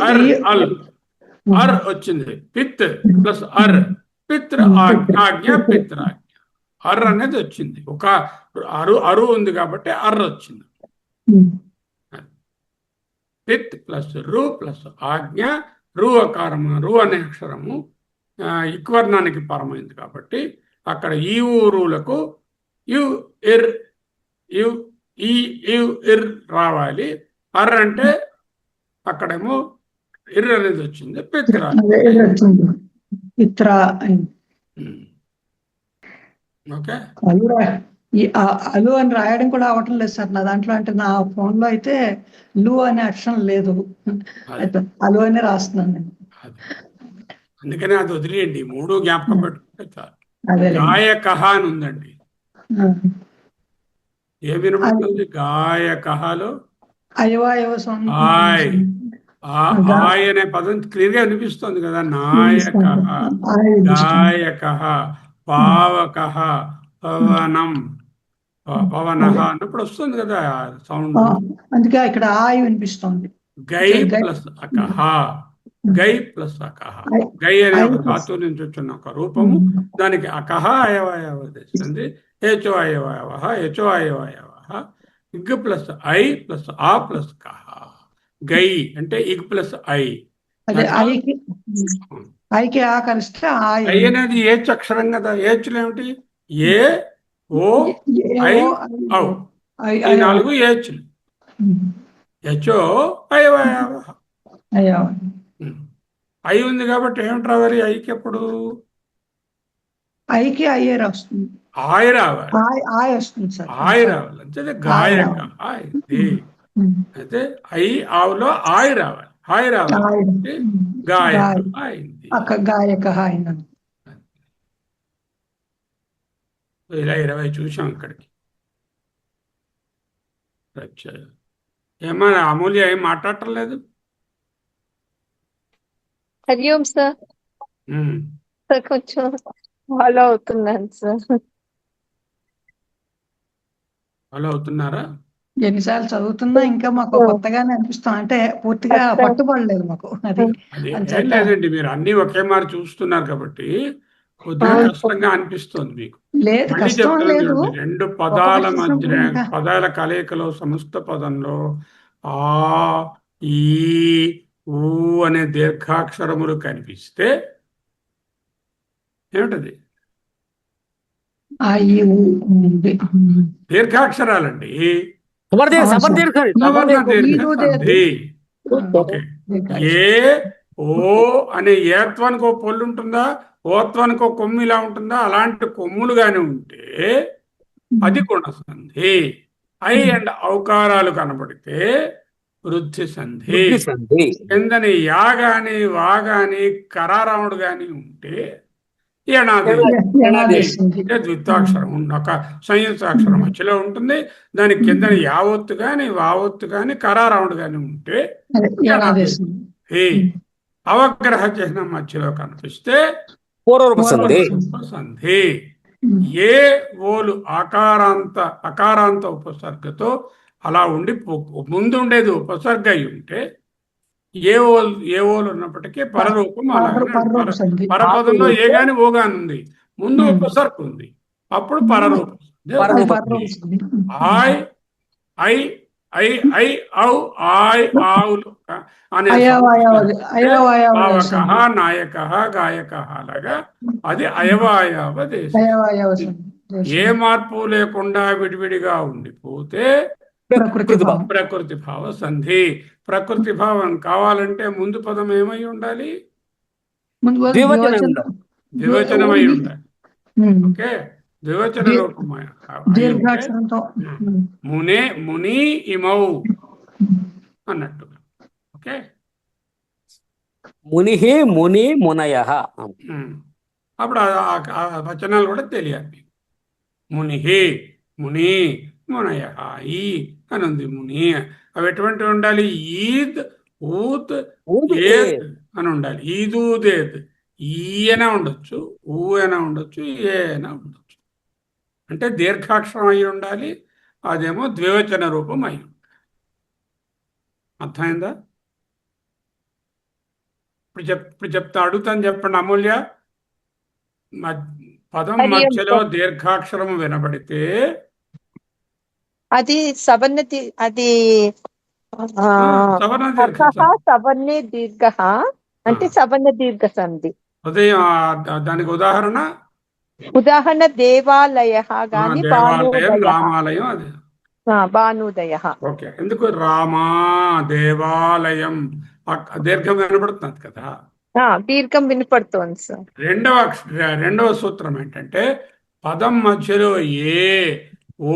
అర్ వచ్చింది. పిత్ ప్లస్ అర్, పిత్ర ఆజ్ఞ, పిత్రాజ్ఞ. అర్ అనేది వచ్చింది. ఒక అరు ఉంది కాబట్టి అర్ వచ్చింది. పిత్ ప్లస్ రు ప్లస్ ఆజ్ఞ. రు అకారము, రు అనే అక్షరము ఇక్వర్ణానికి పరమైంది కాబట్టి అక్కడ ఈ ఊరులకు యు ఇర్ ఇర్ రావాలి. అర్ అంటే అక్కడేమో ఇర్ అనేది వచ్చింది. పిత్ర. ఓకే. అలు అని రాయడం కూడా అవటం లేదు సార్ నా దాంట్లో. అంటే నా ఫోన్ లో అయితే లు అనే అక్షరం లేదు, అయితే అలు అని రాస్తున్నాను నేను. అందుకనే అది వదిలేయండి, మూడు జ్ఞాపకం పెట్టుకుంటే చాలు. గాయకహ అని ఉందండి. ఏ వినబడుతుంది? గాయకహలో ఆయ్ అనే పదం క్లియర్ గా వినిపిస్తుంది కదా. నాయకః, గాయకః, పావకః, పవనం, పవనః అన్నప్పుడు వస్తుంది కదా సౌండ్. అందుకే ఇక్కడ ఆయ్ వినిపిస్తుంది. గై ప్లస్ అకహ, గై ప్లస్ అకహ. గై అనే ఒక ధాతువు నుంచి వచ్చిన ఒక రూపము, దానికి అకహ అయవయవ తెస్తుంది. హెచో అయవయవ, హెచో అయవయవ. ఇగ్ ప్లస్ ఐ ప్లస్ ఆ ప్లస్ కహ. గై అంటే ఇగ్ ప్లస్ ఐ. ఐకి ఆ కలిస్తే ఐ అనేది ఏచ్ అక్షరం కదా. ఏచ్లు ఏమిటి? ఏ, ఓ, ఐ, ఔ. ఈ నాలుగు ఏచ్లు. హెచో అయవయవ. ఐ ఉంది కాబట్టి ఏమిటి రావాలి? ఐకి ఎప్పుడు ఐకి అయ్యే వస్తుంది. ఆయ్ రావాలి. ఆయ్ వస్తుంది సార్. ఆయ్ రావాలి. అంటే గాయక అయింది. అయితే ఐ ఆవులో ఆయ్ రావాలి. హాయ్ రావాలి. గాయక అయింది. గాయక అయిందని. ఇలా 20 చూసాం ఇక్కడికి. అచ్చా. ఏమా అమూల్య ఏం మాట్లాడటం లేదు? హరి ఓం సార్. ఉమ్. సార్ కొంచెం ఫాలో అవుతున్నాను సార్. ఫాలో అవుతున్నారా? ఎన్నిసార్లు చదువుతున్నా ఇంకా మాకు కొత్తగానే అనిపిస్తాం, అంటే పూర్తిగా పట్టుబడలేదు మాకు అది. అది ఏం అంచేత లేదండి, మీరు అన్ని ఒకే మారి చూస్తున్నారు కాబట్టి కొద్దిగా కష్టంగా అనిపిస్తోంది మీకు. లేదు, మళ్ళీ కష్టం చెప్తాను లేదు. చూడండి, రెండు ఒక పదాల పక్షి మధ్య ఇంకా పదాల కలయికలో సమస్త పదంలో ఆ ఈ ఊ అనే దీర్ఘాక్షరములు కనిపిస్తే ఏమిటది? ఆ ఈ ఊ ఉంది. దీర్ఘాక్షరాలండి. సమర్థ అవును సార్. సవర్ణ దీర్ఘ ఈదు సంధి. దేదు. ఓకే. ఏ ఓ అనే ఏత్వానికి ఒక పొల్లు ఉంటుందా, ఓత్వానికి ఒక కొమ్ము ఇలా ఉంటుందా? అలాంటి కొమ్ములు గాని ఉంటే అది గుణసంధి. ఐ అండ్ ఔకారాలు కనబడితే వృద్ధి సంధి. వృద్ధి సంధి. కిందని యా గాని వా గాని కరారాముడు గాని ఉంటే యనాదేశింది. ద్విత్వాక్షరం ఒక సంయుక్తాక్షరం మధ్యలో ఉంటుంది. దాని కింద యావత్తు గాని వావత్తు గాని కరారాముడు గాని ఉంటే యనాదేశింది. హే అవగ్రహ చిహ్నం మధ్యలో కనిపిస్తే పూర్వరూప సంధి. సంధి. ఏ ఓలు అకారాంత ఉపసర్గతో అలా ఉండి ముందు ఉండేది ఉపసర్గ అయి ఉంటే ఏ ఓలు ఉన్నప్పటికీ పరరూపం అలాగే. పరపదంలో ఏ గాని ఓ గాని ఉంది, ముందు ఉపసర్గ ఉంది, అప్పుడు పరరూపం. ఆయ్ ఐ ఐ ఐ ఔ ఆయ్ ఆవులు అనే నాయక గాయక లాగా అది అయవాయవ దేశం. ఏ మార్పు లేకుండా విడివిడిగా ఉండిపోతే ప్రకృతి భావ సంధి. ప్రకృతి భావం కావాలంటే ముందు పదం ఏమై ఉండాలి? ద్వివచనమై ఉండాలి. ఓకే, ద్వివచన రూపమై దీర్ఘాక్షరంతో మునే ముని ఇమౌ అన్నట్టు. ఓకే, ముని ముని మునయ. అప్పుడు ఆ వచనాలు కూడా తెలియాలి. ముని ముని మునయ ఈ అని ఉంది. ముని అవి ఎటువంటివి ఉండాలి? ఈద్ ఊత్ ఏత్ అని ఉండాలి. ఈదూదేత్ ఈ అయినా ఉండొచ్చు, ఊ అయినా ఉండొచ్చు, ఏ అయినా ఉండొచ్చు. అంటే దీర్ఘాక్షరం అయి ఉండాలి, అదేమో ద్వివచన రూపం అయి ఉండాలి. అర్థమైందా? ఇప్పుడు చెప్తా, అడుగుతాను, చెప్పండి అమూల్య. పదం మధ్యలో దీర్ఘాక్షరం వినబడితే అది సవర్ణ అది సవర్ణే దీర్ఘ అంటే సవర్ణ దీర్ఘ సంధి. ఉదయం దానికి ఉదాహరణ దేవాలయ గాని రామాలయం. అది భానుదయ. ఓకే, ఎందుకు రామా దేవాలయం దీర్ఘం వినబడుతుంది కదా, దీర్ఘం వినపడుతోంది సార్. రెండవ సూత్రం ఏంటంటే పదం మధ్యలో ఏ ఓ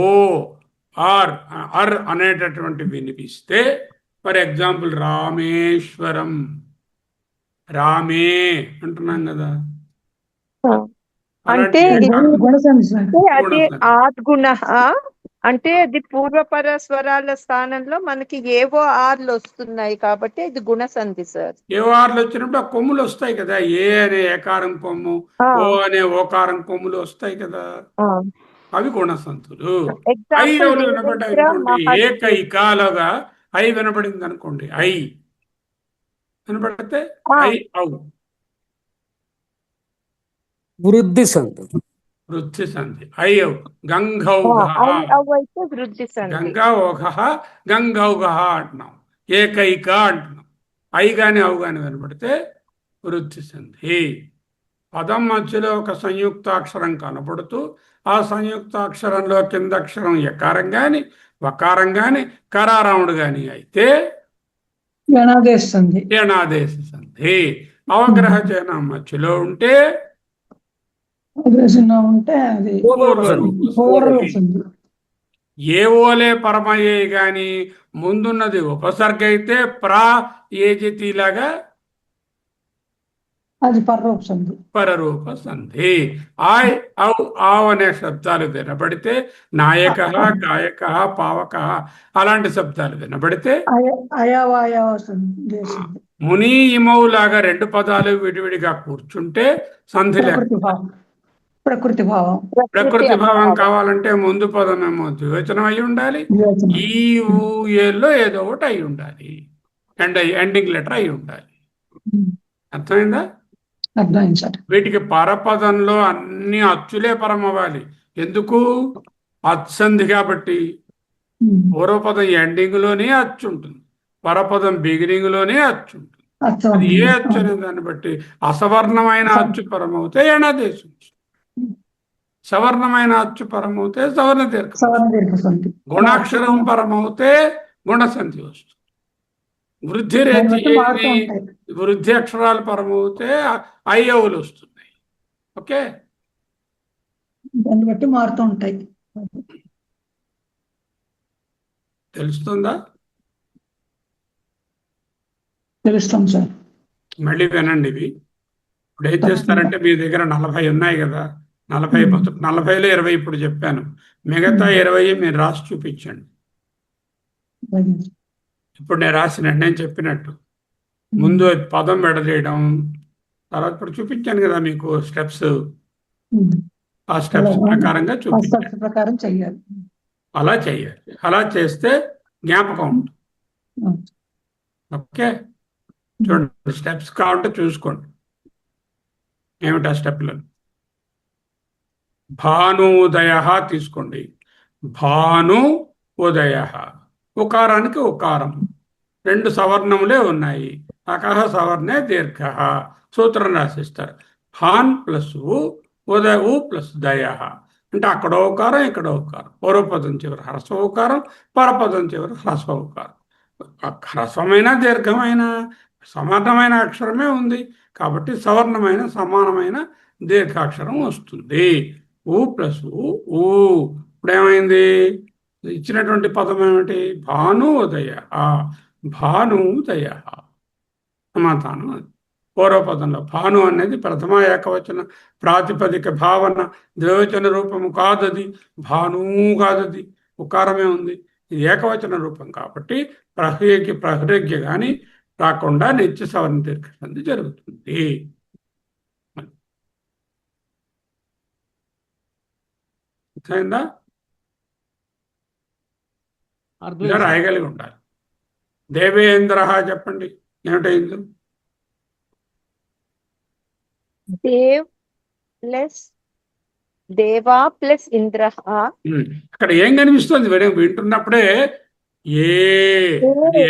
అర్ అనేటటువంటి వినిపిస్తే, ఫర్ ఎగ్జాంపుల్ రామేశ్వరం, రామే అంటున్నాం కదా, అంటే అది ఆద్గుణ అంటే అది పూర్వపర స్వరాల స్థానంలో మనకి ఏవో ఆర్లు వస్తున్నాయి కాబట్టి ఇది గుణసంధి సార్. ఏవో ఆర్లు వచ్చినప్పుడు ఆ కొమ్ములు వస్తాయి కదా, ఏ అనే ఏకారం కొమ్ము, ఓ అనే ఓకారం కొమ్ములు వస్తాయి కదా, అవి గుణసంధులు. ఐ అవులు వినపడ్డాయి అనుకోండి, ఏకైకాలుగా ఐ వినపడింది అనుకోండి, ఐ వినపడితే ఐ ఔ వృద్ధి సంధి. వృద్ధి సంధి. ఐ ఔ గంగౌఘ గంగౌఘ అంటున్నాం, ఏకైక అంటున్నాం. ఐ గాని ఔ గాని వినపడితే వృద్ధి సంధి. పదం మధ్యలో ఒక సంయుక్తాక్షరం కనపడుతూ ఆ సంయుక్తాక్షరంలో కింద అక్షరం ఎకారం గాని వకారం గాని కరారాముడు గాని అయితే యనాదేశ సంధి. అవగ్రహ చిహ్నం మధ్యలో ఉంటే అది ఏ ఓలే పరమయ్యే గాని ముందున్నది ఉపసర్గ అయితే ప్రా ఏజితిలాగా అది పర్రూప సంధి. పరరూప సంధి. ఆయ్ ఔ ఆవ్ అనే శబ్దాలు వినబడితే, నాయక, గాయక, పావక అలాంటి శబ్దాలు వినబడితే, అయవాయవ సంధి సంధి. ముని ఇమౌ లాగా రెండు పదాలు విడివిడిగా కూర్చుంటే సంధి ప్రకృతి లేక. భావం. ప్రకృతి భావం. ప్రకృతి భావం కావాలంటే ముందు పదమేమో ద్వివచనం అయి ఉండాలి, వివేచన. ఈ ఊ ఏలో ఏదో ఒకటి అయి ఉండాలి, ఎండింగ్ లెటర్ అయి ఉండాలి. అర్థమైందా? అర్థమైంది సార్. వీటికి పరపదంలో అన్ని అచ్చులే పరమవ్వాలి. ఎందుకు? అచ్చంది కాబట్టి. పూర్వపదం ఎండింగ్ లోనే అచ్చు ఉంటుంది, పరపదం బిగినింగ్ లోనే అచ్చు ఉంటుంది. అది ఏ అచ్చు అనే దాన్ని బట్టి అసవర్ణమైన అచ్చు పరమవుతే ఎణదేశం, సవర్ణమైన అచ్చు పరమవుతే సవర్ణ దీర్ఘం, సవర్ణ దీర్ఘ సంధి. గుణాక్షరం పరమవుతే గుణసంధి వస్తుంది. వృద్ధి దాన్ని రేచి బట్టి మారుతూ ఉంటాయి. వృద్ధి అక్షరాలు పరమవుతే అయ్యవులు వస్తున్నాయి. ఓకే, దాన్ని బట్టి మారుతూ ఉంటాయి. తెలుస్తుందా? తెలుస్తాం సార్. మళ్ళీ వినండి ఇవి. ఇప్పుడు ఏం చేస్తారంటే, మీ దగ్గర 40 ఉన్నాయి కదా, 40లో 20 ఇప్పుడు చెప్పాను, మిగతా 20 మీరు రాసి చూపించండి. ఇప్పుడు నేను చెప్పినట్టు ముందు పదం విడదీయడం, తర్వాత ఇప్పుడు చూపించాను కదా మీకు స్టెప్స్, ఆ స్టెప్స్ ప్రకారంగా చూపించాను. ప్రకారం చెయ్యాలి. అలా చెయ్యాలి. అలా చేస్తే జ్ఞాపకం ఉంటుంది. ఓకే, చూడండి, స్టెప్స్ కావాలంటే చూసుకోండి. ఏమిటా స్టెప్లు? భానుదయ తీసుకోండి. భాను ఉదయ, ఉకారానికి ఉకారం, రెండు సవర్ణములే ఉన్నాయి. అకహ సవర్ణే దీర్ఘ. సూత్రం రాసిస్తారు. భాన్ ప్లస్ ఉ ప్లస్ దయ అంటే అక్కడ ఉకారం, ఇక్కడ ఉకారం. పూర్వపదం చివరి హ్రస్వ ఉకారం, పరపదం చివరి హ్రస్వ ఉకారం. హ్రస్వమైన దీర్ఘమైన సమానమైన అక్షరమే ఉంది కాబట్టి సవర్ణమైన సమానమైన దీర్ఘాక్షరం వస్తుంది. ఊ ప్లస్ ఊ. ఇప్పుడు ఏమైంది? ఇచ్చినటువంటి పదం ఏమిటి? భాను ఉదయ. భాను ఉదయ సమాధానం అది. పూర్వపదంలో భాను అనేది ప్రథమ ఏకవచన ప్రాతిపదిక భావన, ద్వివచన రూపము కాదది, భాను కాదది, ఉకారమే ఉంది. ఇది ఏకవచన రూపం కాబట్టి ప్రహృగ్య కానీ రాకుండా నిత్య సవర్ణ దీర్ఘ సంధి జరుగుతుంది. అర్థమైందా? ఇలా రాయగలిగి ఉండాలి. దేవేంద్ర చెప్పండి, ఏమిటైంది? దేవ్ ప్లస్ దేవా ప్లస్ ఇంద్ర. అక్కడ ఏం కనిపిస్తుంది? వింటున్నప్పుడే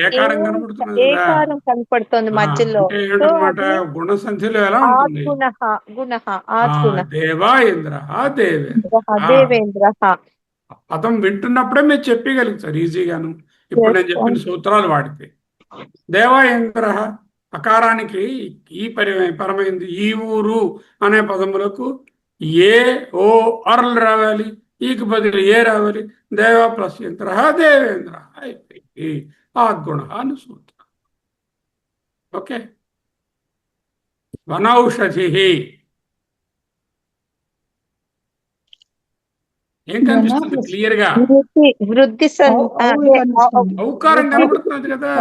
ఏకారం కనబడుతున్నది కదా, కనపడుతుంది మధ్యలో. అంటే ఏంటన్నమాట, గుణసంధిలో ఎలా ఉంటుంది? దేవా ఇంద్ర దేవేంద్ర. పదం వింటున్నప్పుడే మీరు చెప్పగలుగుతారు ఈజీగాను. ఇప్పుడు నేను చెప్పిన సూత్రాలు వాడితే. దేవా ఇంద్ర అకారానికి ఈ పరమైంది. ఈ ఊరు అనే పదములకు ఏ ఓ అర్లు రావాలి, ఈకి బదులు ఏ రావాలి. దేవ ప్లస్ ఇంద్ర దేవేంద్ర అయిపోయింది. ఆ గుణ అని సూత్రం. ఓకే, వనౌషధి ఏం కనిపిస్తుంది క్లియర్ గా? వృద్ధి ఔకారం కనబడుతున్నది కదా,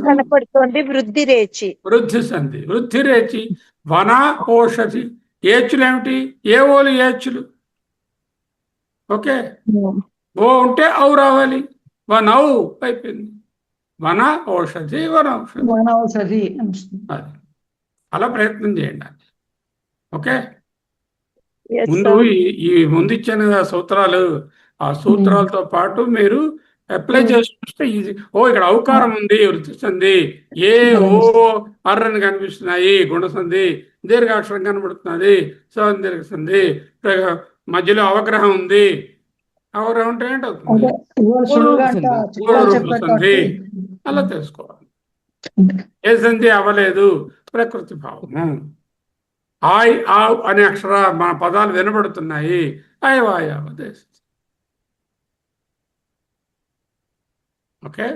కనపడుతుంది. వృద్ధి రేచి, వృద్ధి సంధి, వృద్ధి రేచి. వన ఓషధి, ఏచులు ఏమిటి? ఏ ఓలు ఏచులు. ఓకే, ఓ ఉంటే ఔ రావాలి. వనౌ అయిపోయింది. వన ఔషధి వనౌషధి. అది అలా ప్రయత్నం చేయండి. ఓకే, ముందు ఈ ముందు ఇచ్చిన సూత్రాలు, ఆ సూత్రాలతో పాటు మీరు అప్లై చేసి చూస్తే ఈజీ. ఇక్కడ ఔకారం ఉంది, వృద్ధి సంధి, ఏ ఓ అర్రని కనిపిస్తున్నాయి, గుణసంధి, దీర్ఘాక్షరం కనబడుతున్నది, సవర్ణ దీర్ఘ సంధి, మధ్యలో అవగ్రహం ఉంది. అవగ్రహం అంటే ఏంటవుతుంది? సంధి. అలా తెలుసుకోవాలి. ఏ సంధి అవ్వలేదు, ప్రకృతి భావము. ఆయ్ ఆవ్ అనే మన పదాలు వినబడుతున్నాయి, అయవాయావ దేశ. ఓకే,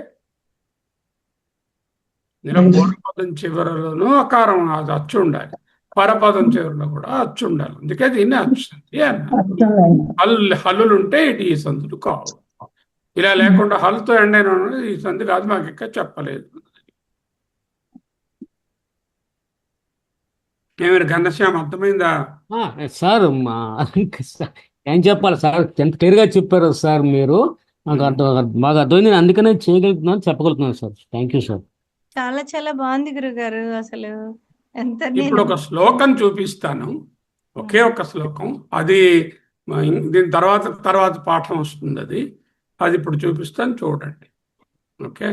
ఇందులో పూర్వపదం చివరలోనూ అకారం అది అచ్చు ఉండాలి, పరపదం చివరిలో కూడా అచ్చు ఉండాలి. అందుకే దీన్ని అచ్చు సంధి అన్నారు. హల్లులు ఉంటే ఇటు ఈ సంధులు కావు. ఇలా లేకుండా హల్తో ఎండ్ అయిన ఈ సంధి కాదు, మాకు ఇంకా చెప్పలేదు. ఏమైనా ఘనశ్యామ అర్థమైందా? సార్ ఏం చెప్పాలి సార్, ఎంత క్లియర్ గా చెప్పారు సార్ మీరు. నాకు బాగా అర్థమైంది, నేను అందుకనే చేయగలుగుతున్నాను, చెప్పగలుగుతున్నాను సార్. Thank you sir. చాలా చాలా బాగుంది గురుగారు. అసలు ఎంత ఇప్పుడు ఒక శ్లోకం చూపిస్తాను, ఒకే ఒక శ్లోకం. అది దీని తర్వాత పాఠం వస్తుంది. అది ఇప్పుడు చూపిస్తాను, చూడండి. ఓకే.